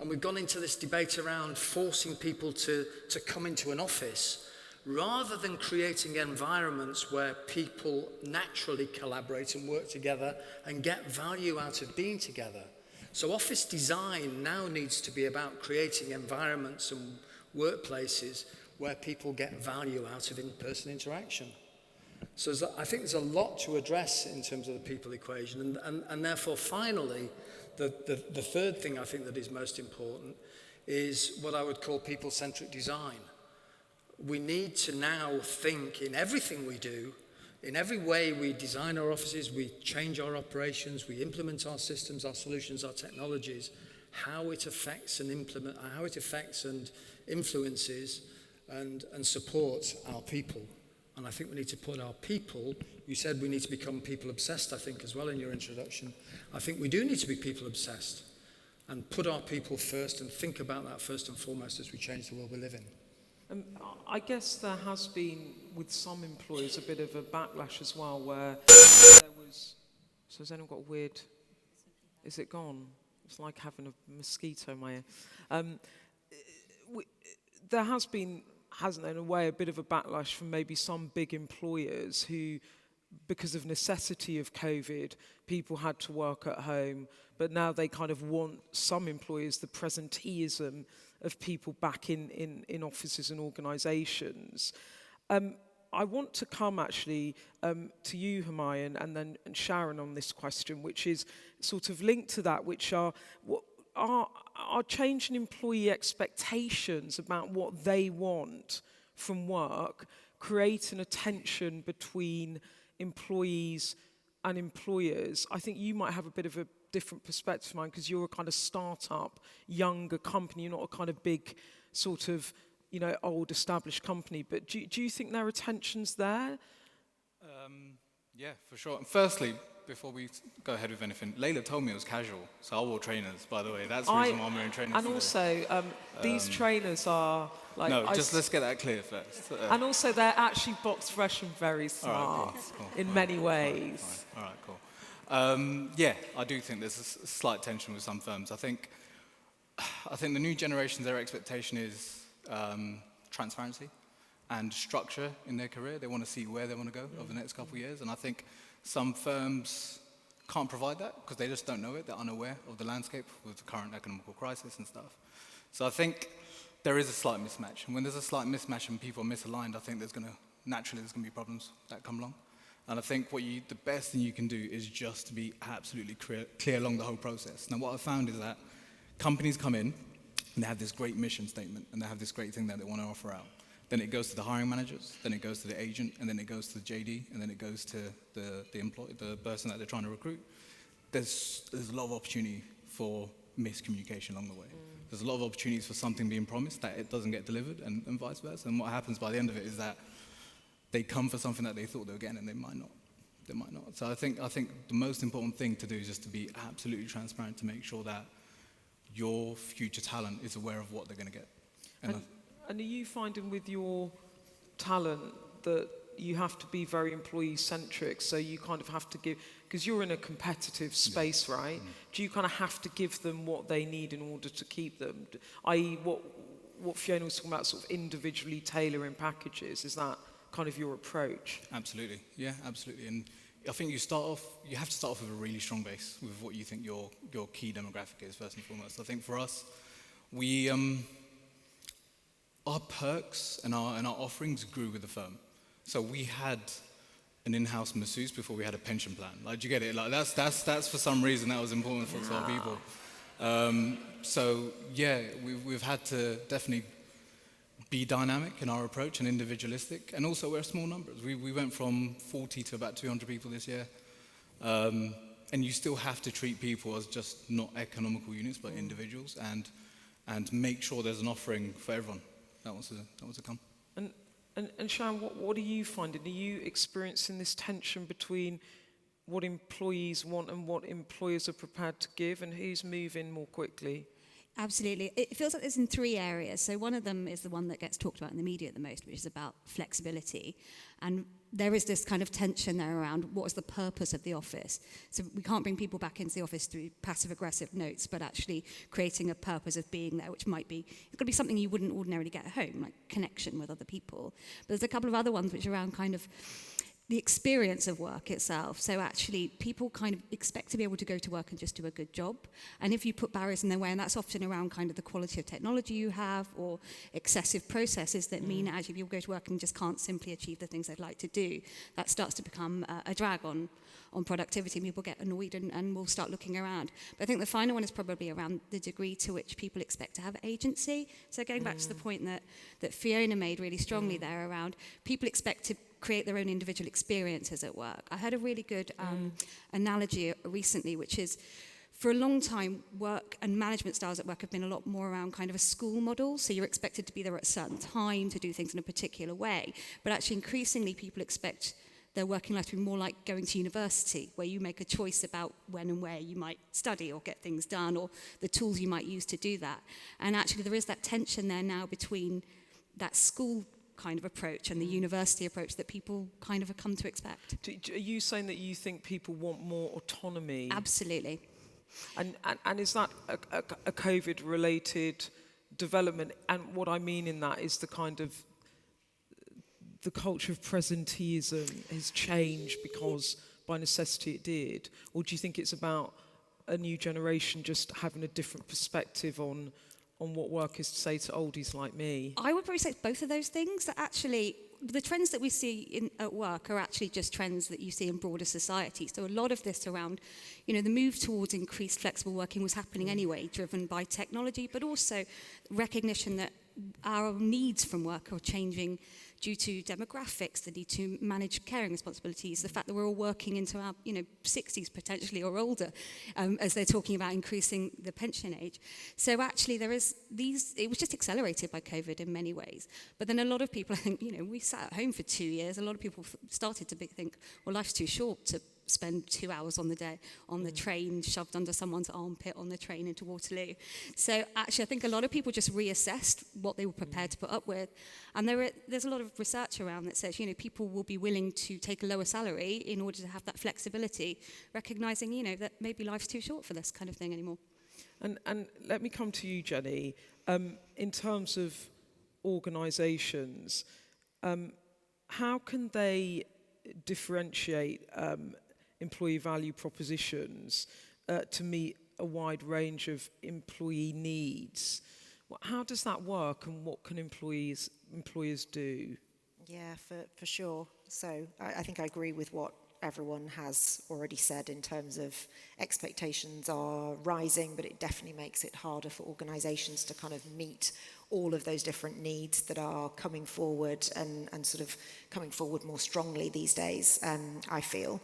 And we've gone into this debate around forcing people to come into an office rather than creating environments where people naturally collaborate and work together and get value out of being together. So office design now needs to be about creating environments and workplaces where people get value out of in-person interaction. So I think there's a lot to address in terms of the people equation. And therefore, finally, the third thing I think that is most important is what I would call people-centric design. We need to now think in everything we do in every way we design our offices, we change our operations, we implement our systems, our solutions, our technologies, how it affects and influences and supports our people. And I think we need to put our people, you said we need to become people obsessed, I think, as well in your introduction. I think we do need to be people obsessed and put our people first and think about that first and foremost as we change the world we live in. I guess there has been, with some employers, a bit of a backlash as well, where there was... So has anyone got a weird... Is it gone? It's like having a mosquito in my ear. There has been, hasn't there, in a way, a bit of a backlash from maybe some big employers who, because of necessity of COVID, people had to work at home, but now they kind of want, some employers, the presenteeism of people back in offices and organisations. I want to come actually to you, Humayan, and then Sharon on this question, which is sort of linked to that, which are changing employee expectations about what they want from work, creating a tension between employees and employers. I think you might have a bit of a different perspective, mine, because you're a kind of start-up, younger company. You're not a kind of big sort of, you know, old established company. But do you think there are tensions there? Yeah, for sure. And firstly, before we go ahead with anything, Layla told me it was casual, so I wore trainers, by the way. That's the reason why I'm wearing trainers. And today. Also, these trainers are like... No, let's get that clear first. And also, they're actually box fresh and very smart in many ways. All right, cool. Yeah, I do think there's a slight tension with some firms. I think the new generation, their expectation is transparency and structure in their career. They want to see where they want to go over the next couple of years. And I think some firms can't provide that because they just don't know it. They're unaware of the landscape with the current economical crisis and stuff. So I think there is a slight mismatch. And when there's a slight mismatch and people are misaligned, I think there's going to be problems that come along. And I think the best thing you can do is just to be absolutely clear along the whole process. Now, what I've found is that companies come in and they have this great mission statement and they have this great thing that they want to offer out. Then it goes to the hiring managers, then it goes to the agent, and then it goes to the JD, and then it goes to the person that they're trying to recruit. There's a lot of opportunity for miscommunication along the way. There's a lot of opportunities for something being promised that it doesn't get delivered, and vice versa. And what happens by the end of it is that they come for something that they thought they were getting, and they might not. They might not. So I think the most important thing to do is just to be absolutely transparent to make sure that your future talent is aware of what they're going to get. And are you finding with your talent that you have to be very employee-centric, so you kind of have to give, because you're in a competitive space, right? Do you kind of have to give them what they need in order to keep them? I.e., what Fiona was talking about, sort of individually tailoring packages, is that kind of your approach? Absolutely, yeah, absolutely. And I think you have to start off with a really strong base with what you think your key demographic is, first and foremost. I think for us, our perks and our offerings grew with the firm. So we had an in-house masseuse before we had a pension plan. Like, do you get it? Like that's for some reason that was important for our people. So yeah, we've had to definitely be dynamic in our approach and individualistic, and also we're small numbers. We went from 40 to about 200 people this year, and you still have to treat people as just not economical units but individuals, and make sure there's an offering for everyone that wants to come. And Sharon, what are you finding? Are you experiencing this tension between what employees want and what employers are prepared to give, and who's moving more quickly? Absolutely. It feels like it's in three areas. So one of them is the one that gets talked about in the media the most, which is about flexibility. And there is this kind of tension there around what is the purpose of the office. So we can't bring people back into the office through passive-aggressive notes, but actually creating a purpose of being there, which might be, it's got to be something you wouldn't ordinarily get at home, like connection with other people. But there's a couple of other ones which are around kind of the experience of work itself. So actually, people kind of expect to be able to go to work and just do a good job. And if you put barriers in their way, and that's often around kind of the quality of technology you have or excessive processes that mean actually people go to work and just can't simply achieve the things they'd like to do, that starts to become a drag on productivity. People get annoyed and will start looking around. But I think the final one is probably around the degree to which people expect to have agency. So going back to the point that Fiona made really strongly there around people expect to create their own individual experiences at work. I heard a really good analogy recently, which is, for a long time, work and management styles at work have been a lot more around kind of a school model. So you're expected to be there at a certain time to do things in a particular way. But actually, increasingly, people expect their working life to be more like going to university, where you make a choice about when and where you might study or get things done, or the tools you might use to do that. And actually, there is that tension there now between that school kind of approach and the university approach that people kind of have come to expect. Are you saying that you think people want more autonomy? Absolutely. And is that a COVID-related development? And what I mean in that is the kind of the culture of presenteeism has changed because by necessity it did? Or do you think it's about a new generation just having a different perspective on what work is to say to oldies like me? I would probably say it's both of those things. That actually, the trends that we see at work are actually just trends that you see in broader society. So a lot of this around, the move towards increased flexible working was happening anyway, driven by technology, but also recognition that our needs from work are changing due to demographics, the need to manage caring responsibilities, the fact that we're all working into our 60s potentially or older, as they're talking about increasing the pension age. So actually there is it was just accelerated by COVID in many ways. But then a lot of people, I think, we sat at home for 2 years, a lot of people started to think, well, life's too short to spend 2 hours on the day on the train, shoved under someone's armpit on the train into Waterloo. So actually, I think a lot of people just reassessed what they were prepared to put up with. And there's a lot of research around that says, people will be willing to take a lower salary in order to have that flexibility, recognizing, that maybe life's too short for this kind of thing anymore. And let me come to you, Jennie. In terms of organisations, how can they differentiate employee value propositions to meet a wide range of employee needs? How does that work, and what can employers do? Yeah, for sure. So I think I agree with what everyone has already said in terms of expectations are rising, but it definitely makes it harder for organisations to kind of meet all of those different needs that are coming forward and sort of coming forward more strongly these days, I feel.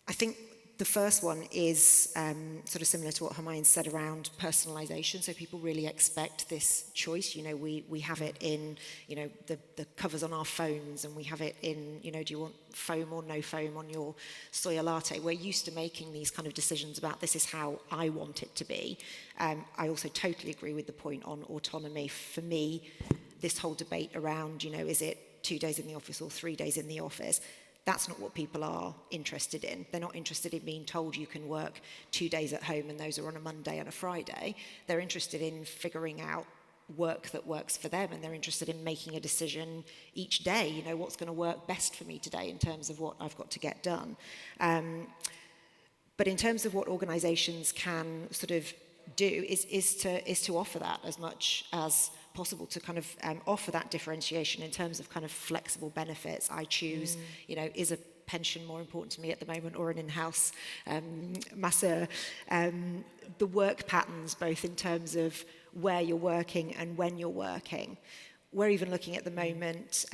I think the first one is sort of similar to what Humayan said around personalisation. So people really expect this choice. We have it in, the covers on our phones, and we have it in, do you want foam or no foam on your soya latte? We're used to making these kind of decisions about this is how I want it to be. I also totally agree with the point on autonomy. For me, this whole debate around, is it 2 days in the office or 3 days in the office? That's not what people are interested in. They're not interested in being told you can work 2 days at home and those are on a Monday and a Friday. They're interested in figuring out work that works for them, and they're interested in making a decision each day, what's going to work best for me today in terms of what I've got to get done. But in terms of what organisations can sort of do is to offer that as much as possible, to kind of offer that differentiation in terms of kind of flexible benefits. I choose, is a pension more important to me at the moment, or an in-house masseur? The work patterns, both in terms of where you're working and when you're working. We're even looking at the moment,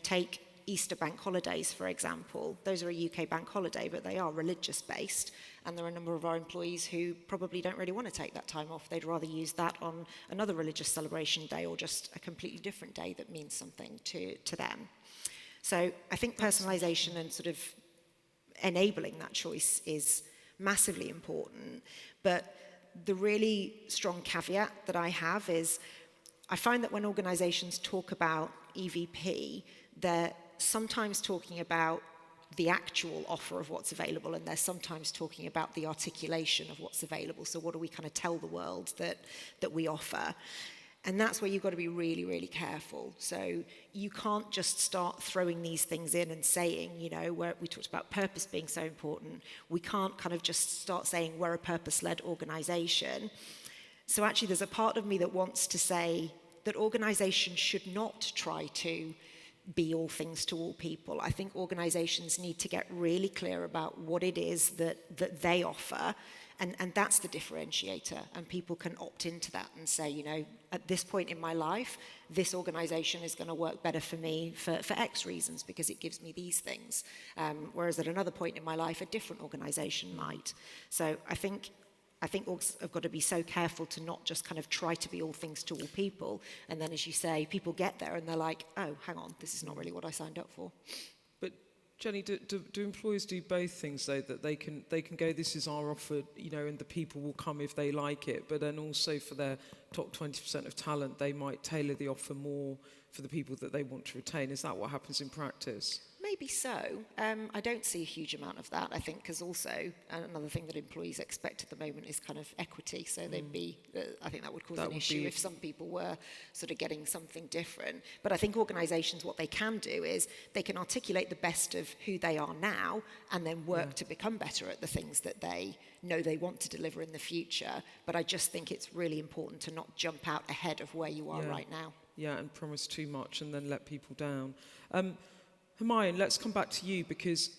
take Easter bank holidays, for example. Those are a UK bank holiday, but they are religious-based. And there are a number of our employees who probably don't really want to take that time off. They'd rather use that on another religious celebration day, or just a completely different day that means something to them. So I think personalisation and sort of enabling that choice is massively important. But the really strong caveat that I have is I find that when organisations talk about EVP, they're sometimes talking about the actual offer of what's available, and they're sometimes talking about the articulation of what's available. So what do we kind of tell the world that we offer? And that's where you've got to be really, really careful. So you can't just start throwing these things in and saying, where we talked about purpose being so important. We can't kind of just start saying we're a purpose-led organisation. So actually there's a part of me that wants to say that organisations should not try to be all things to all people. I think organizations need to get really clear about what it is that they offer, and that's the differentiator. And people can opt into that and say, you know, at this point in my life, this organization is going to work better for me for X reasons because it gives me these things. Whereas at another point in my life, a different organization might. So I think orgs have got to be so careful to not just kind of try to be all things to all people. And then, as you say, people get there and they're like, oh, hang on, this is not really what I signed up for. But Jennie, do employers do both things, though, that they can go, this is our offer, you know, and the people will come if they like it, but then also for their top 20% of talent, they might tailor the offer more for the people that they want to retain? Is that what happens in practice? Maybe so. I don't see a huge amount of that, I think, because also another thing that employees expect at the moment is kind of equity. So they'd be, I think that would cause an issue if some people were sort of getting something different. But I think organisations, what they can do is they can articulate the best of who they are now and then work to become better at the things that they know they want to deliver in the future. But I just think it's really important to not jump out ahead of where you are right now. Yeah, and promise too much and then let people down. Humayan, let's come back to you, because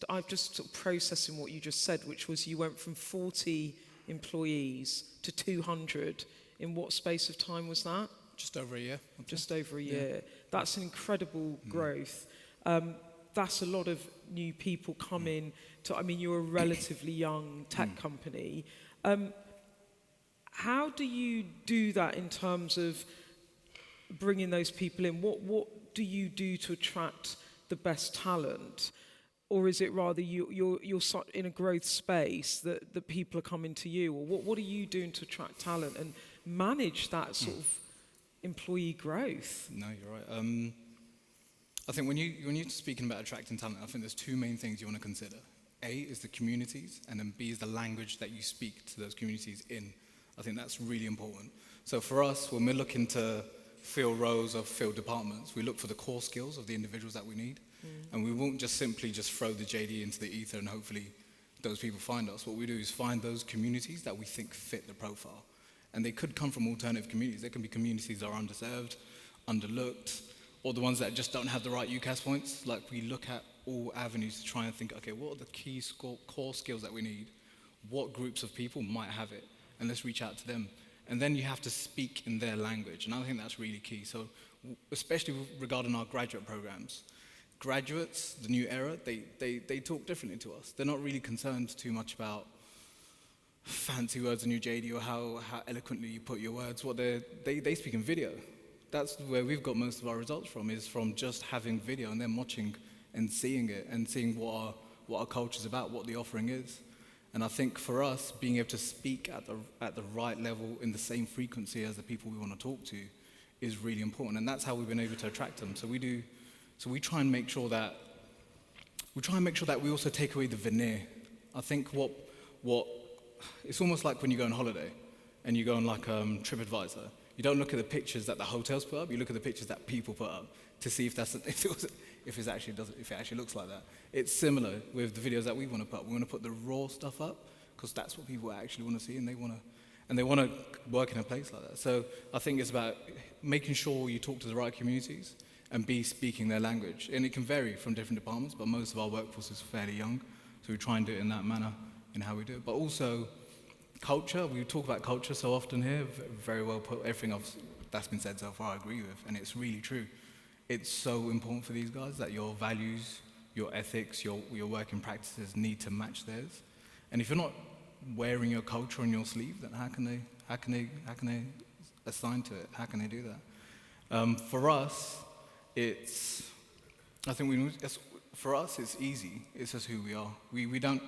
I've just sort of processing what you just said, which was you went from 40 employees to 200. In what space of time was that? Just over a year. Just over a year. That's an incredible growth. That's a lot of new people coming to, I mean, you're a relatively young tech company. How do you do that in terms of bringing those people in? What do you do to attract the best talent? Or is it rather you're in a growth space that the people are coming to you? Or what are you doing to attract talent and manage that sort of employee growth? No, you're right. I think when you're speaking about attracting talent, I think there's two main things you want to consider. A is the communities, and then B is the language that you speak to those communities in. I think that's really important. So for us, when we're looking to fill roles or fill departments, we look for the core skills of the individuals that we need. And we won't just simply throw the JD into the ether and hopefully those people find us. What we do is find those communities that we think fit the profile. And they could come from alternative communities. They can be communities that are underserved, underlooked, or the ones that just don't have the right UCAS points. Like, we look at all avenues to try and think, okay, what are the key core skills that we need? What groups of people might have it? And let's reach out to them. And then you have to speak in their language, and I think that's really key. So, especially regarding our graduate programs, graduates, the new era, they talk differently to us. They're not really concerned too much about fancy words in your JD or how eloquently you put your words. What they speak in video. That's where we've got most of our results from, is from just having video and them watching and seeing it and seeing what our culture's about, what the offering is. And I think for us, being able to speak at the right level in the same frequency as the people we want to talk to is really important. And that's how we've been able to attract them. So we try and make sure that we also take away the veneer. I think what it's almost like when you go on holiday and you go on like TripAdvisor. You don't look at the pictures that the hotels put up. You look at the pictures that people put up to see if it actually looks like that. It's similar with the videos that we want to put up. We want to put the raw stuff up because that's what people actually want to see, and they want to work in a place like that. So I think it's about making sure you talk to the right communities and be speaking their language. And it can vary from different departments, but most of our workforce is fairly young, so we try and do it in that manner in how we do it. But also culture. We talk about culture so often here. Very well put. Everything that's been said so far I agree with, and it's really true. It's so important for these guys that your values, your ethics, your working practices need to match theirs. And if you're not wearing your culture on your sleeve, then how can they assign to it? How can they do that? For us, it's easy. It's just who we are. We don't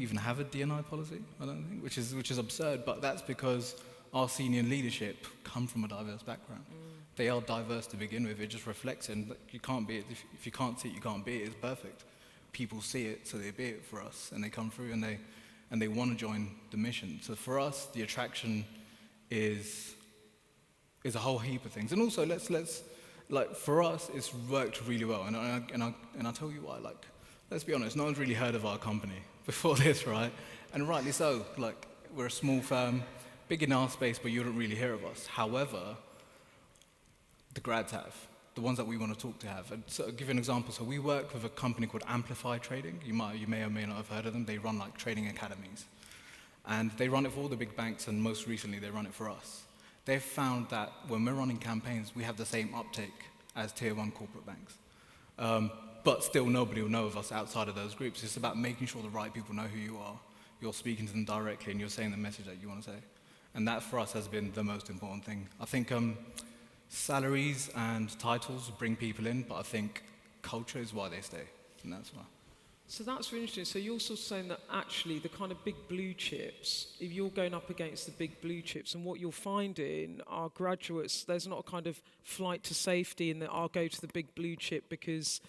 even have a D&I policy, I don't think, which is absurd. But that's because our senior leadership come from a diverse background. They are diverse to begin with. It just reflects it. And you can't be it. If you can't see it, you can't be it. It's perfect. People see it, so they be it for us, and they come through, and they want to join the mission. So for us, the attraction is a whole heap of things. And also, let's for us, it's worked really well. And I'll tell you why. Like, let's be honest, no one's really heard of our company before this, right? And rightly so. Like, we're a small firm, big in our space, but you don't really hear of us. However, the grads have. the ones that we want to talk to have. And so I'll give you an example. So we work with a company called Amplify Trading. You may or may not have heard of them. They run like trading academies. And they run it for all the big banks, and most recently they run it for us. They've found that when we're running campaigns, we have the same uptake as tier 1 corporate banks. But still nobody will know of us outside of those groups. It's about making sure the right people know who you are. You're speaking to them directly and you're saying the message that you want to say. And that for us has been the most important thing. I think salaries and titles bring people in, but I think culture is why they stay, and that's why. So that's really interesting. So you're sort of saying that actually the kind of big blue chips, if you're going up against the big blue chips, and what you're finding are graduates, there's not a kind of flight to safety in that I'll go to the big blue chip because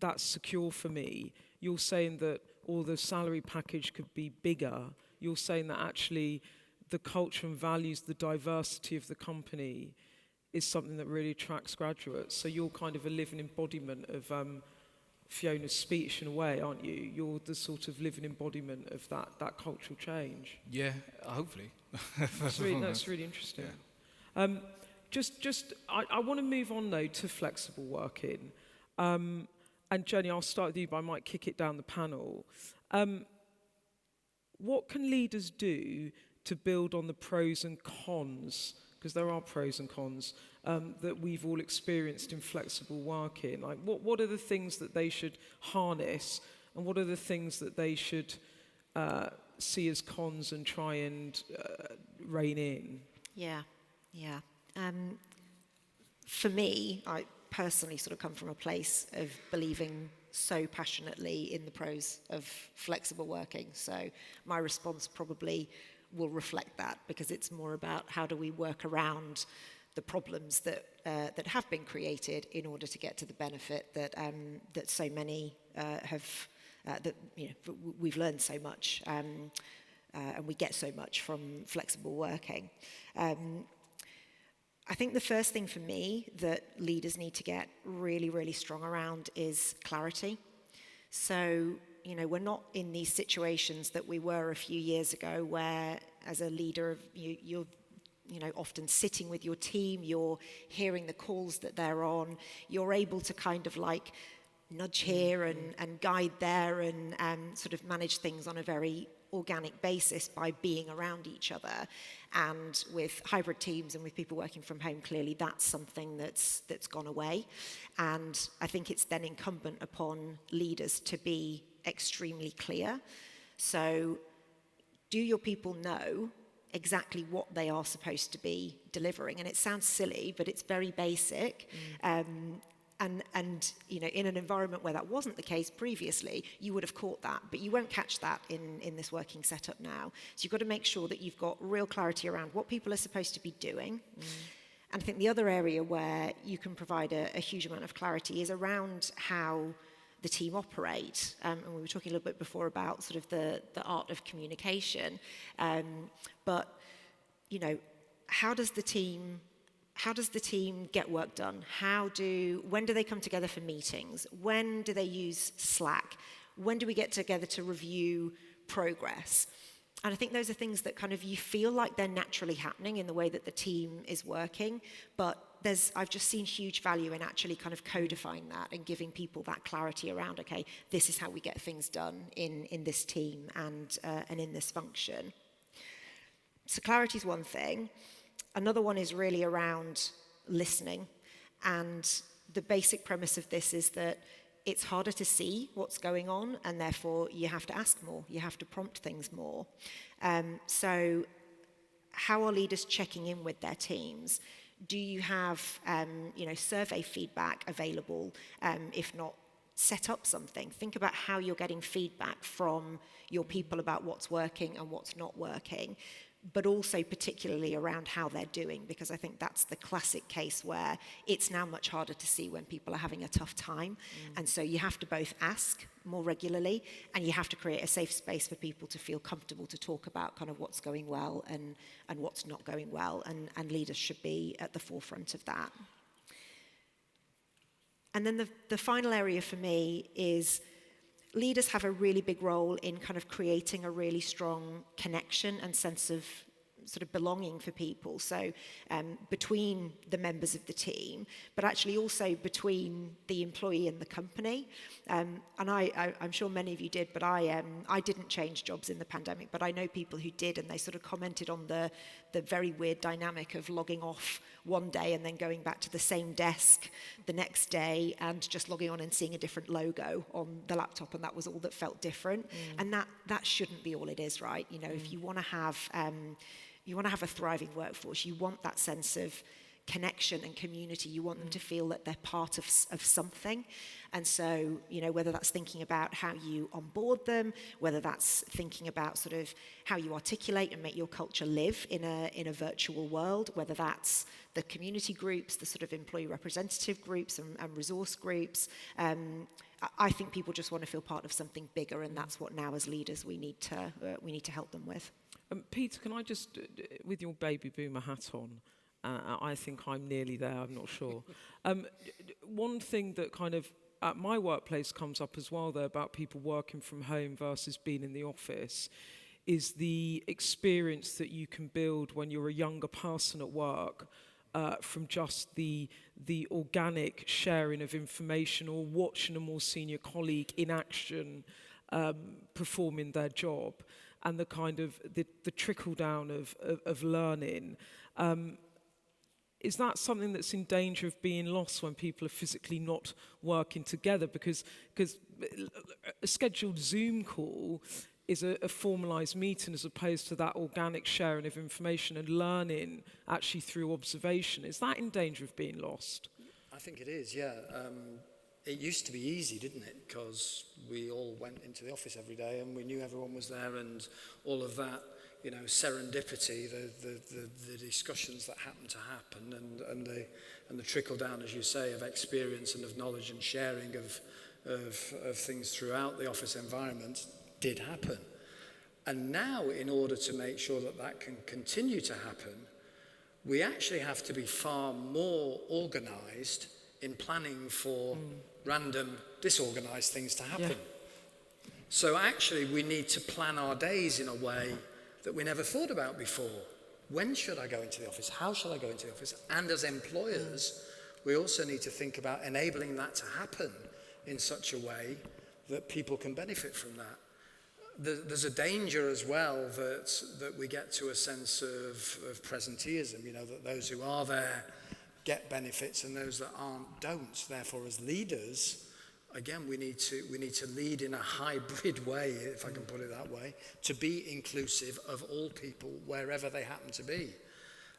that's secure for me. You're saying that all the salary package could be bigger. You're saying that actually the culture and values, the diversity of the company is something that really attracts graduates. So you're kind of a living embodiment of Fiona's speech in a way, aren't you? You're the sort of living embodiment of that cultural change. Yeah, hopefully. That's really interesting. Yeah. I want to move on though to flexible working. And Jennie, I'll start with you, but I might kick it down the panel. What can leaders do to build on the pros and cons, because there are pros and cons, that we've all experienced in flexible working? Like, what are the things that they should harness, and what are the things that they should see as cons and try and rein in? Yeah. For me, I personally sort of come from a place of believing so passionately in the pros of flexible working. So my response probably will reflect that, because it's more about how do we work around the problems that have been created in order to get to the benefit that so many we've learned so much and we get so much from flexible working. I think the first thing for me that leaders need to get really, really strong around is clarity. So, we're not in these situations that we were a few years ago where, as a leader, you're often sitting with your team, you're hearing the calls that they're on, you're able to kind of like nudge here and guide there and sort of manage things on a very organic basis by being around each other. And with hybrid teams and with people working from home, clearly that's something that's gone away. And I think it's then incumbent upon leaders to be extremely clear. So do your people know exactly what they are supposed to be delivering? And it sounds silly, but it's very basic. And in an environment where that wasn't the case previously, you would have caught that, but you won't catch that in this working setup now. So you've got to make sure that you've got real clarity around what people are supposed to be doing. And I think the other area where you can provide a huge amount of clarity is around how the team operate. And we were talking a little bit before about sort of the art of communication. But how does the team get work done? When do they come together for meetings? When do they use Slack? When do we get together to review progress? And I think those are things that kind of you feel like they're naturally happening in the way that the team is working, but I've just seen huge value in actually kind of codifying that and giving people that clarity around, okay, this is how we get things done in this team and in this function. So clarity is one thing. Another one is really around listening. And the basic premise of this is that it's harder to see what's going on, and therefore you have to ask more. You have to prompt things more. So how are leaders checking in with their teams? Do you have survey feedback available? If not, set up something. Think about how you're getting feedback from your people about what's working and what's not working, but also particularly around how they're doing, because I think that's the classic case where it's now much harder to see when people are having a tough time. And so you have to both ask more regularly, and you have to create a safe space for people to feel comfortable to talk about kind of what's going well and what's not going well, and leaders should be at the forefront of that. And then the final area for me is leaders have a really big role in kind of creating a really strong connection and sense of sort of belonging for people. So between the members of the team, but actually also between the employee and the company. And I'm sure many of you did, but I didn't change jobs in the pandemic, but I know people who did, and they sort of commented on the very weird dynamic of logging off one day and then going back to the same desk the next day and just logging on and seeing a different logo on the laptop, and that was all that felt different. And that shouldn't be all it is, right? You know, if you want to have a thriving workforce, you want that sense of connection and community. You want them to feel that they're part of something. And so, you know, whether that's thinking about how you onboard them, whether that's thinking about sort of how you articulate and make your culture live in a virtual world, whether that's the community groups, the sort of employee representative groups and resource groups, I think people just want to feel part of something bigger, and that's what now as leaders we need to help them with. Peter, can I just, with your baby boomer hat on, I think I'm nearly there, I'm not sure. One thing that kind of at my workplace comes up as well, though, about people working from home versus being in the office, is the experience that you can build when you're a younger person at work from just the organic sharing of information or watching a more senior colleague in action performing their job, and the kind of the trickle down of learning. Is that something that's in danger of being lost when people are physically not working together? Because a scheduled Zoom call is a formalised meeting as opposed to that organic sharing of information and learning actually through observation. Is that in danger of being lost? I think it is, yeah. It used to be easy, didn't it? Because we all went into the office every day and we knew everyone was there, and all of that, you know, serendipity, the discussions that happen to happen, and the trickle down, as you say, of experience and of knowledge and sharing of things throughout the office environment did happen. And now, in order to make sure that that can continue to happen, we actually have to be far more organised in planning for random, disorganised things to happen. Yeah. So actually, we need to plan our days in a way that we never thought about before. When should I go into the office? How should I go into the office? And as employers, we also need to think about enabling that to happen in such a way that people can benefit from that. There's a danger as well that we get to a sense of presenteeism, you know, that those who are there get benefits and those that aren't don't. Therefore, as leaders, again, we need to lead in a hybrid way, if I can put it that way, to be inclusive of all people wherever they happen to be.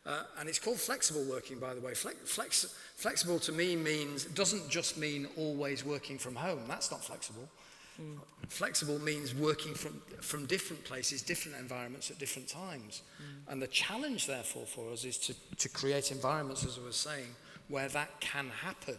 And it's called flexible working, by the way. Flexible to me doesn't just mean always working from home. That's not flexible. Flexible means working from different places, different environments at different times. And the challenge, therefore, for us is to create environments, as I was saying, where that can happen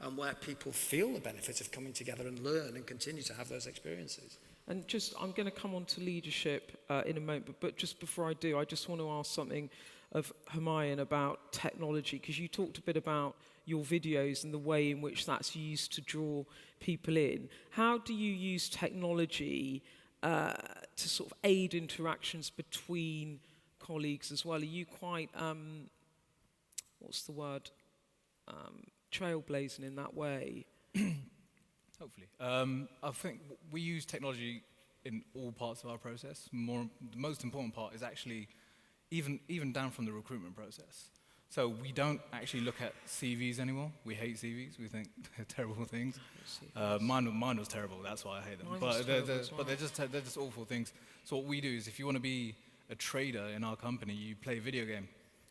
and where people feel the benefit of coming together and learn and continue to have those experiences. And just, I'm going to come on to leadership in a moment, but just before I do, I just want to ask something of Humayan about technology, because you talked a bit about your videos and the way in which that's used to draw people in. How do you use technology to sort of aid interactions between colleagues as well? Are you quite, what's the word, trailblazing in that way? Hopefully. I think we use technology in all parts of our process. The most important part is actually even down from the recruitment process. So we don't actually look at CVs anymore. We hate CVs. We think they're terrible things. Mine was terrible. That's why I hate them. But they're just awful things. So what we do is, if you want to be a trader in our company, you play a video game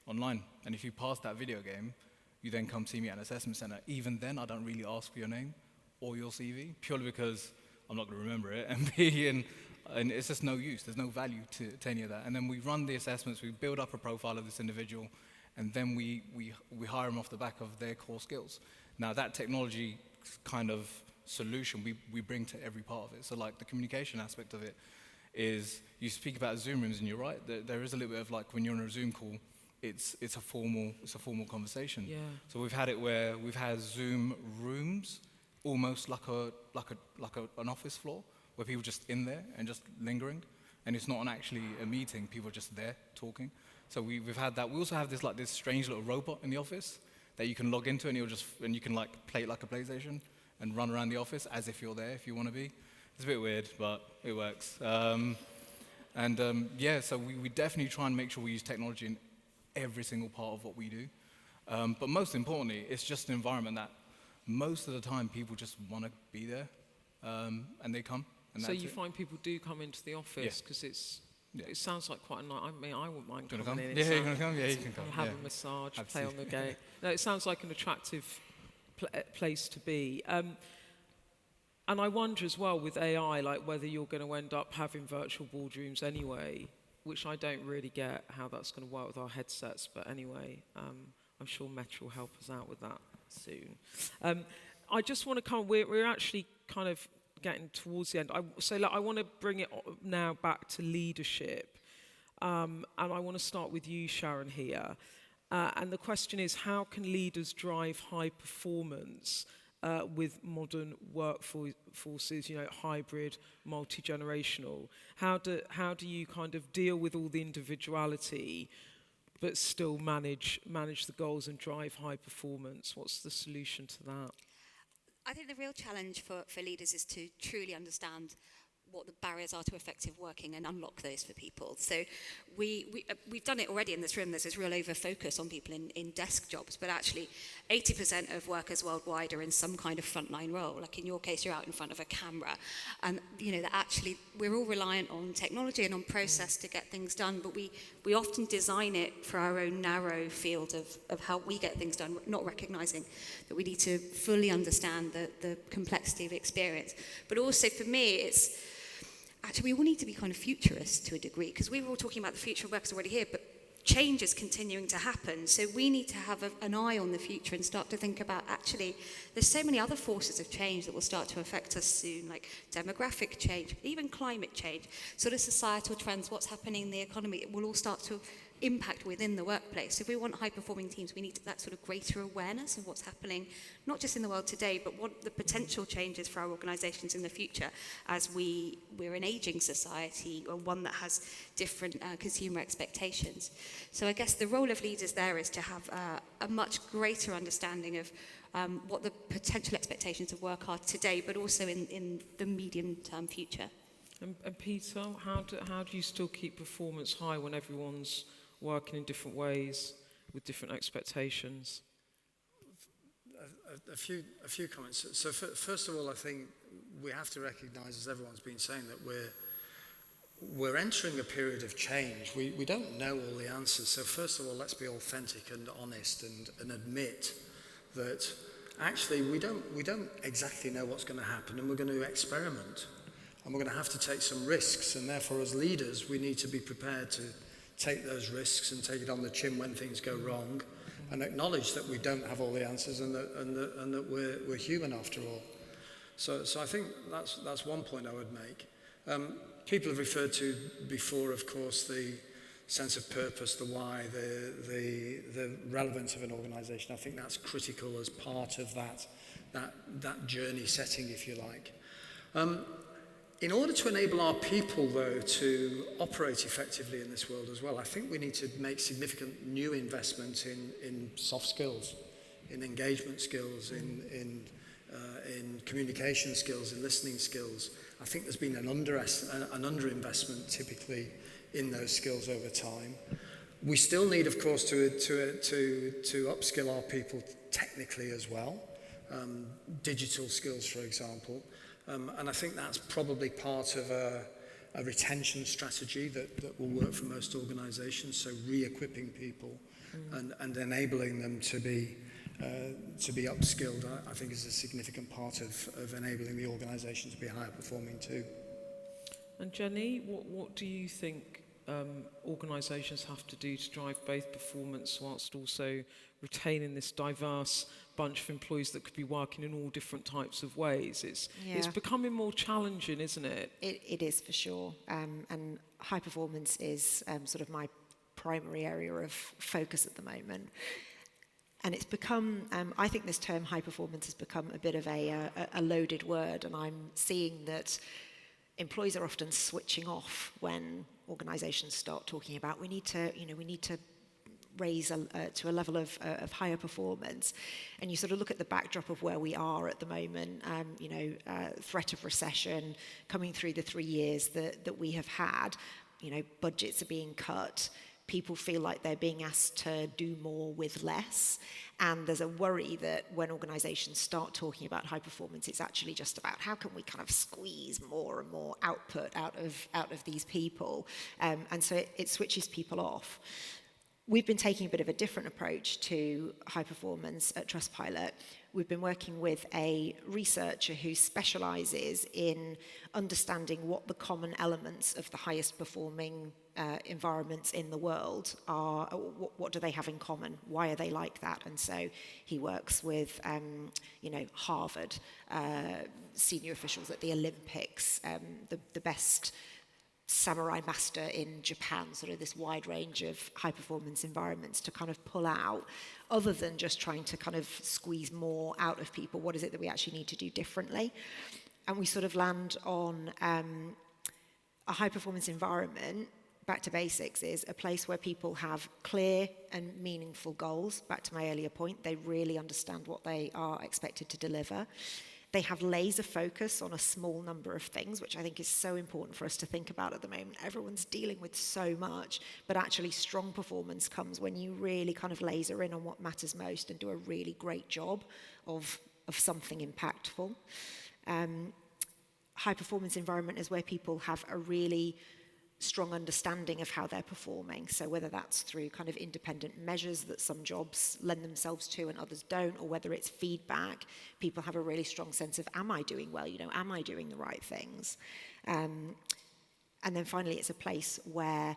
online, and if you pass that video game, you then come see me at an assessment center. Even then, I don't really ask for your name or your CV, purely because I'm not going to remember it, and it's just no use. There's no value to any of that. And then we run the assessments, we build up a profile of this individual, and then we hire them off the back of their core skills. Now, that technology kind of solution we bring to every part of it. So, like, the communication aspect of it is, you speak about Zoom rooms, and you're right, there is a little bit of, like, when you're on a Zoom call, it's a formal conversation. Yeah. So we've had it where we've had Zoom rooms, almost like an office floor, where people are just in there and just lingering, and it's not actually a meeting. People are just there talking. So we've had that. We also have this strange little robot in the office that you can log into, and you can like play it like a PlayStation and run around the office as if you're there if you want to be. It's a bit weird, but it works. So we definitely try and make sure we use technology in every single part of what we do. But most importantly, it's just an environment that most of the time people just want to be there, and they come. And so you find people do come into the office because it sounds like quite a nice. I mean, I wouldn't mind coming in. Yeah, you're going to come? Yeah, you can come. Have a massage, play on the gate. No, it sounds like an attractive place to be. And I wonder as well with AI, like whether you're going to end up having virtual boardrooms anyway, which I don't really get how that's going to work with our headsets. But anyway, I'm sure Metro will help us out with that soon. I just want to we're actually kind of getting towards the end. I want to bring it now back to leadership. And I want to start with you, Sharon, here. And the question is, how can leaders drive high performance with modern workforces, hybrid, multi-generational? How do you kind of deal with all the individuality but still manage the goals and drive high performance? What's the solution to that? I think the real challenge for leaders is to truly understand what the barriers are to effective working and unlock those for people. So we've done it already in this room. There's this real over-focus on people in desk jobs, but actually 80% of workers worldwide are in some kind of frontline role. Like in your case, you're out in front of a camera. And, that actually we're all reliant on technology and on process to get things done, but we often design it for our own narrow field of how we get things done, not recognizing that we need to fully understand the complexity of experience. But also for me, actually, we all need to be kind of futurists to a degree, because we were all talking about the future of work already here, but change is continuing to happen. So we need to have an eye on the future and start to think about, actually, there's so many other forces of change that will start to affect us soon, like demographic change, even climate change, sort of societal trends, what's happening in the economy. It will all start to impact within the workplace. If we want high-performing teams, we need that sort of greater awareness of what's happening, not just in the world today, but what the potential changes for our organisations in the future as we're an ageing society, or one that has different consumer expectations. So I guess the role of leaders there is to have a much greater understanding of what the potential expectations of work are today, but also in the medium-term future. And Peter, how do you still keep performance high when everyone's working in different ways with different expectations? A few comments. So first of all, I think we have to recognise, as everyone's been saying, that we're entering a period of change. We don't know all the answers. So first of all, let's be authentic and honest and admit that actually we don't exactly know what's going to happen, and we're going to experiment, and we're going to have to take some risks. And therefore, as leaders, we need to be prepared to take those risks and take it on the chin when things go wrong, and acknowledge that we don't have all the answers, and that we're human after all. So I think that's one point I would make. People have referred to before, of course, the sense of purpose, the why, the relevance of an organisation. I think that's critical as part of that journey setting, if you like. In order to enable our people, though, to operate effectively in this world as well, I think we need to make significant new investments in soft skills, in engagement skills, in communication skills, in listening skills. I think there's been an underinvestment typically in those skills over time. We still need, of course, to upskill our people technically as well, digital skills, for example. And I think that's probably part of a retention strategy that will work for most organisations. So re-equipping people and enabling them to be upskilled, I think, is a significant part of enabling the organisation to be higher performing too. And Jennie, what do you think organisations have to do to drive both performance whilst also retaining this diverse bunch of employees that could be working in all different types of ways? It's becoming more challenging, isn't it? It is, for sure. And high performance is sort of my primary area of focus at the moment. And it's become, I think this term high performance has become a bit of a loaded word, and I'm seeing that employees are often switching off when organisations start talking about we need to raise to a level of higher performance. And you sort of look at the backdrop of where we are at the moment, threat of recession coming through the 3 years that we have had, budgets are being cut, people feel like they're being asked to do more with less. And there's a worry that when organisations start talking about high performance, it's actually just about how can we kind of squeeze more and more output out of these people. And so it switches people off. We've been taking a bit of a different approach to high performance at Trustpilot. We've been working with a researcher who specialises in understanding what the common elements of the highest performing environments in the world are. What do they have in common? Why are they like that? And so he works with, Harvard, senior officials at the Olympics, the best samurai master in Japan, sort of this wide range of high performance environments to kind of pull out, other than just trying to kind of squeeze more out of people, what is it that we actually need to do differently? And we sort of land on a high performance environment, back to basics, is a place where people have clear and meaningful goals. Back to my earlier point, they really understand what they are expected to deliver. They have laser focus on a small number of things, which I think is so important for us to think about at the moment. Everyone's dealing with so much, but actually strong performance comes when you really kind of laser in on what matters most and do a really great job of something impactful. High performance environment is where people have a really strong understanding of how they're performing. So whether that's through kind of independent measures that some jobs lend themselves to and others don't, or whether it's feedback, people have a really strong sense of, am I doing well? Am I doing the right things? And then finally, it's a place where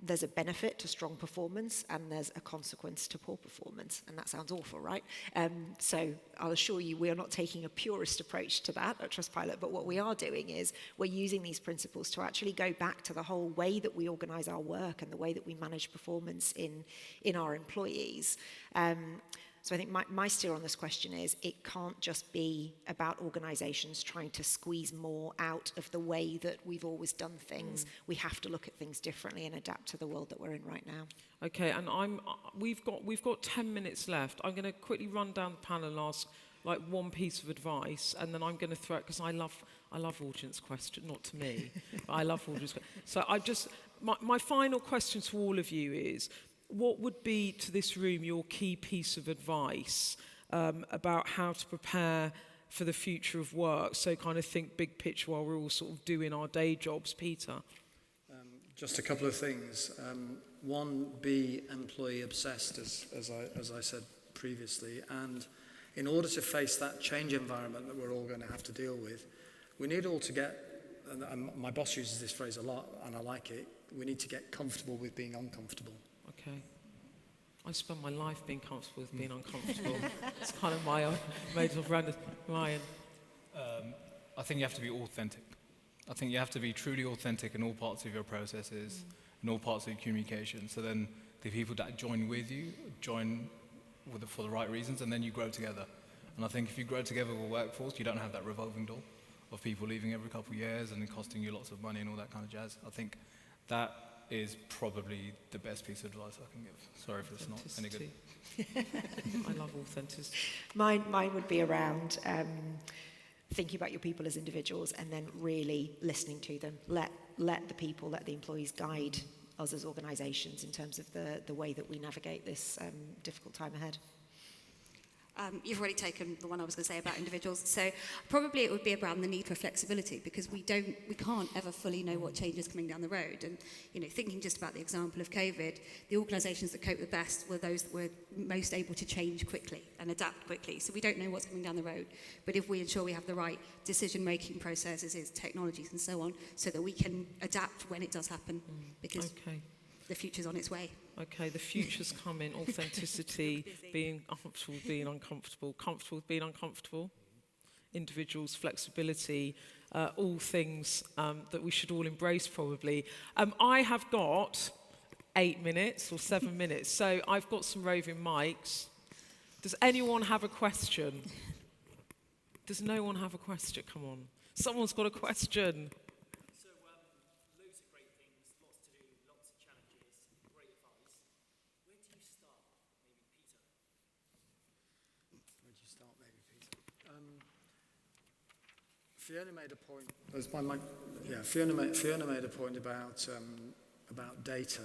there's a benefit to strong performance and there's a consequence to poor performance. And that sounds awful, right? So I'll assure you we are not taking a purist approach to that at Trustpilot, but what we are doing is we're using these principles to actually go back to the whole way that we organise our work and the way that we manage performance in our employees. So I think my steer on this question is it can't just be about organisations trying to squeeze more out of the way that we've always done things. We have to look at things differently and adapt to the world that we're in right now. Okay, and we've got 10 minutes left. I'm going to quickly run down the panel and ask like one piece of advice, and then I'm going to throw it, because I love audience questions, not to me, but I love audience questions. So my final question to all of you is, what would be, to this room, your key piece of advice about how to prepare for the future of work? So kind of think big picture while we're all sort of doing our day jobs. Peter? Just a couple of things. One, be employee obsessed, as I said previously. And in order to face that change environment that we're all going to have to deal with, we need all to get, and my boss uses this phrase a lot, and I like it, we need to get comfortable with being uncomfortable. Okay. I spend my life being comfortable with being uncomfortable. It's kind of my mode of random. Ryan? I think you have to be authentic. I think you have to be truly authentic in all parts of your processes, in all parts of your communication. So then the people that join with you join for the right reasons, and then you grow together. And I think if you grow together with a workforce, you don't have that revolving door of people leaving every couple of years and it costing you lots of money and all that kind of jazz. I think that is probably the best piece of advice I can give. Sorry if it's not any good. I love authenticity. Mine would be around thinking about your people as individuals and then really listening to them. Let the employees guide us as organisations in terms of the way that we navigate this difficult time ahead. You've already taken the one I was going to say about individuals. So probably it would be around the need for flexibility, because we can't ever fully know what change is coming down the road. And thinking just about the example of COVID, the organisations that coped the best were those that were most able to change quickly and adapt quickly. So we don't know what's coming down the road, but if we ensure we have the right decision-making processes, technologies, and so on, so that we can adapt when it does happen, because the future's on its way. Okay, the future's coming. Authenticity, being comfortable with being uncomfortable, comfortable with being uncomfortable, individuals, flexibility, all things that we should all embrace probably. I have got 8 minutes or 7 minutes, so I've got some roving mics. Does anyone have a question? Does no one have a question? Come on. Someone's got a question. Fiona made a point. Fiona made a point about data,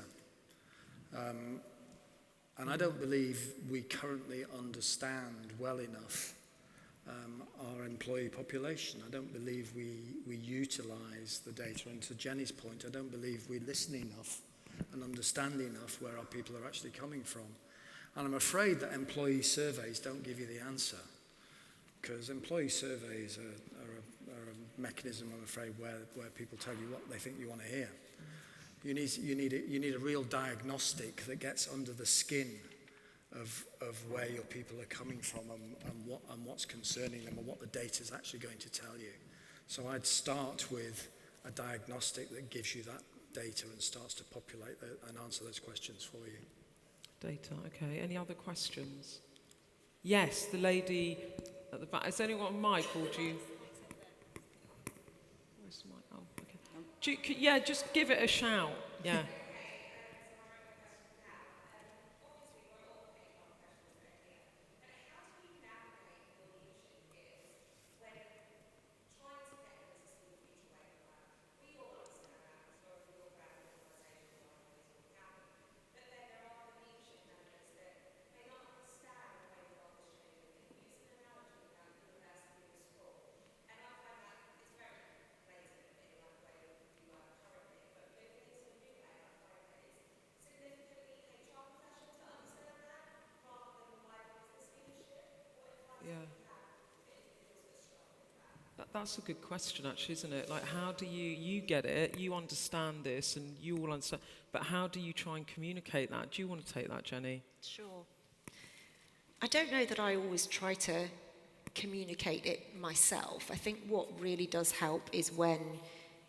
and I don't believe we currently understand well enough our employee population. I don't believe we utilise the data, and to Jennie's point, I don't believe we listen enough and understand enough where our people are actually coming from. And I'm afraid that employee surveys don't give you the answer, because employee surveys are a mechanism, I'm afraid, where people tell you what they think you want to hear. You need a real diagnostic that gets under the skin of where your people are coming from and what's concerning them and what the data is actually going to tell you. So I'd start with a diagnostic that gives you that data and starts to populate and answer those questions for you. Data, okay. Any other questions? Yes, the lady at the back. Has anyone mic or do you? Where's the mic? Oh, okay. Yeah, just give it a shout. Yeah. That's a good question, actually, isn't it? Like, how do you get it, you understand this, and you all understand, but how do you try and communicate that? Do you want to take that, Jennie? Sure. I don't know that I always try to communicate it myself. I think what really does help is when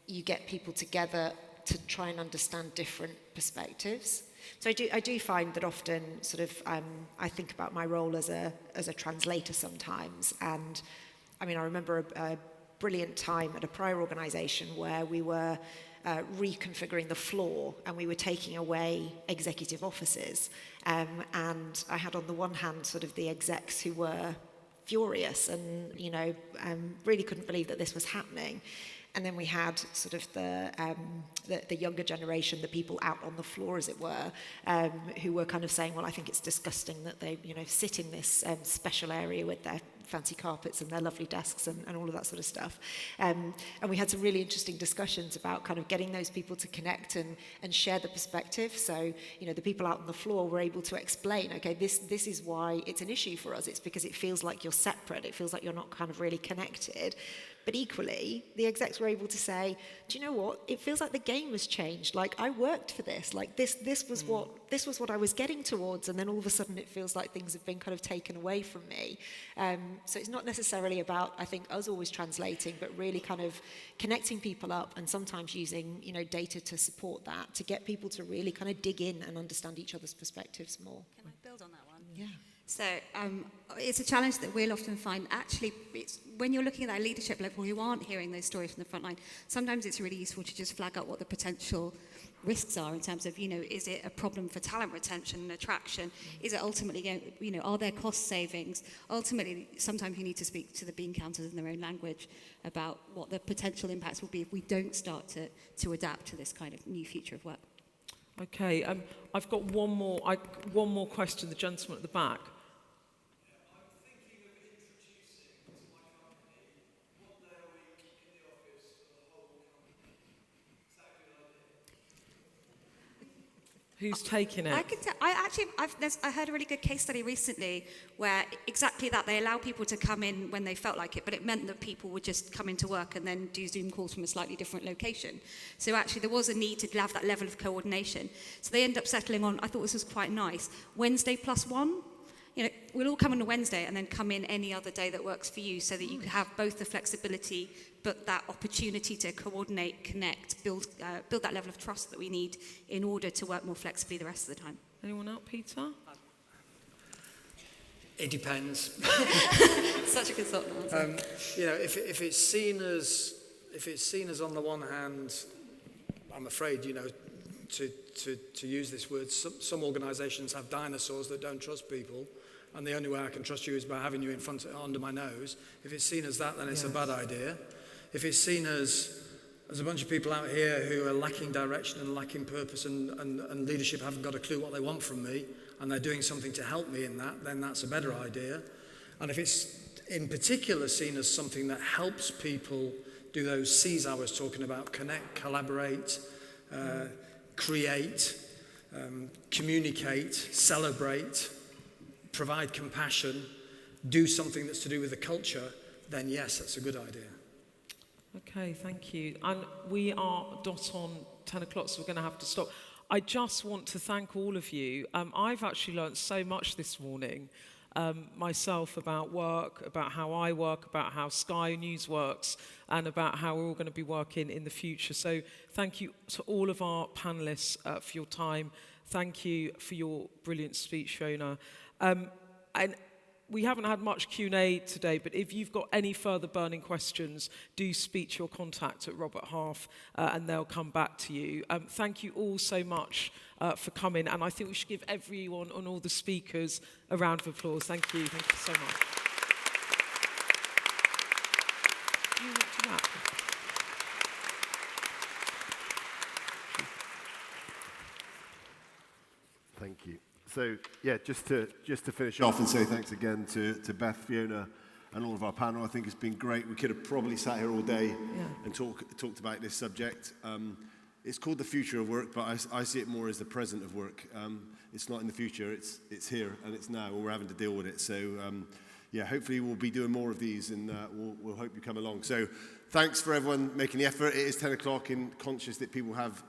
you get people together to try and understand different perspectives. So I do find that often sort of I think about my role as a translator sometimes, and I mean I remember a brilliant time at a prior organisation where we were reconfiguring the floor and we were taking away executive offices, and I had on the one hand sort of the execs who were furious and really couldn't believe that this was happening. And then we had sort of the younger generation, the people out on the floor, as it were, who were kind of saying, well, I think it's disgusting that they, sit in this special area with their fancy carpets and their lovely desks and all of that sort of stuff. And we had some really interesting discussions about kind of getting those people to connect and share the perspective. So, the people out on the floor were able to explain, okay, this is why it's an issue for us. It's because it feels like you're separate. It feels like you're not kind of really connected. But equally, the execs were able to say, do you know what? It feels like the game has changed. Like, I worked for this. Like, this was what I was getting towards. And then all of a sudden it feels like things have been kind of taken away from me. So it's not necessarily about, I think, us always translating, but really kind of connecting people up and sometimes using, data to support that, to get people to really kind of dig in and understand each other's perspectives more. Can I build on that one? Yeah. So it's a challenge that we'll often find, actually, it's when you're looking at that leadership level who aren't hearing those stories from the front line, sometimes it's really useful to just flag up what the potential risks are in terms of, is it a problem for talent retention and attraction? Is it ultimately, are there cost savings? Ultimately, sometimes you need to speak to the bean counters in their own language about what the potential impacts will be if we don't start to adapt to this kind of new future of work. Okay, I've got one more question, the gentleman at the back. Who's taking it? I heard a really good case study recently where exactly that, they allow people to come in when they felt like it, but it meant that people would just come into work and then do Zoom calls from a slightly different location. So actually there was a need to have that level of coordination. So they end up settling on, I thought this was quite nice, Wednesday +1. We'll all come on a Wednesday and then come in any other day that works for you so that you have both the flexibility but that opportunity to coordinate, connect, build that level of trust that we need in order to work more flexibly the rest of the time. Anyone else, Peter? It depends. Such a consultant answer. If it's seen as on the one hand, I'm afraid, to use this word, some organisations have dinosaurs that don't trust people, and the only way I can trust you is by having you in front under my nose. If it's seen as that, then it's a bad idea. If it's seen as a bunch of people out here who are lacking direction and lacking purpose and leadership haven't got a clue what they want from me, and they're doing something to help me in that, then that's a better idea. And if it's in particular seen as something that helps people do those C's I was talking about: connect, collaborate, create, communicate, celebrate, provide compassion, do something that's to do with the culture, then yes, that's a good idea. Okay, thank you. And we are dot on 10 o'clock, so we're going to have to stop. I just want to thank all of you. I've actually learned so much this morning, myself, about work, about how I work, about how Sky News works, and about how we're all going to be working in the future. So thank you to all of our panellists for your time. Thank you for your brilliant speech, Fiona. And we haven't had much Q&A today, but if you've got any further burning questions, do speak to your contact at Robert Half, and they'll come back to you. Thank you all so much for coming, and I think we should give everyone and all the speakers a round of applause. Thank you so much. You want to wrap? Thank you. So, yeah, just to finish off and say thanks again to Beth, Fiona, and all of our panel. I think it's been great. We could have probably sat here all day and talked about this subject. It's called the future of work, but I see it more as the present of work. It's not in the future, it's here and it's now, and we're having to deal with it. So, yeah, hopefully we'll be doing more of these, and we'll hope you come along. So, thanks for everyone making the effort. It is 10 o'clock, and conscious that people have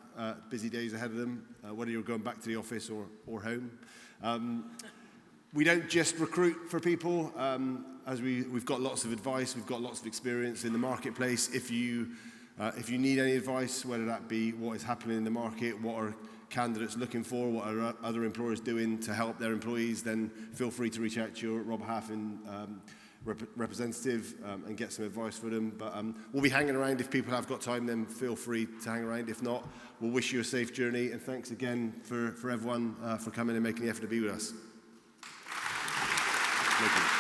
busy days ahead of them, whether you're going back to the office or home. We don't just recruit for people, as we've got lots of advice, we've got lots of experience in the marketplace. If you need any advice, whether that be what is happening in the market, what are candidates looking for, what are other employers doing to help their employees, then feel free to reach out to your Rob Hathorn representative and get some advice for them. But we'll be hanging around. If people have got time, then feel free to hang around. If not, we'll wish you a safe journey, and thanks again for everyone for coming and making the effort to be with us. Thank you.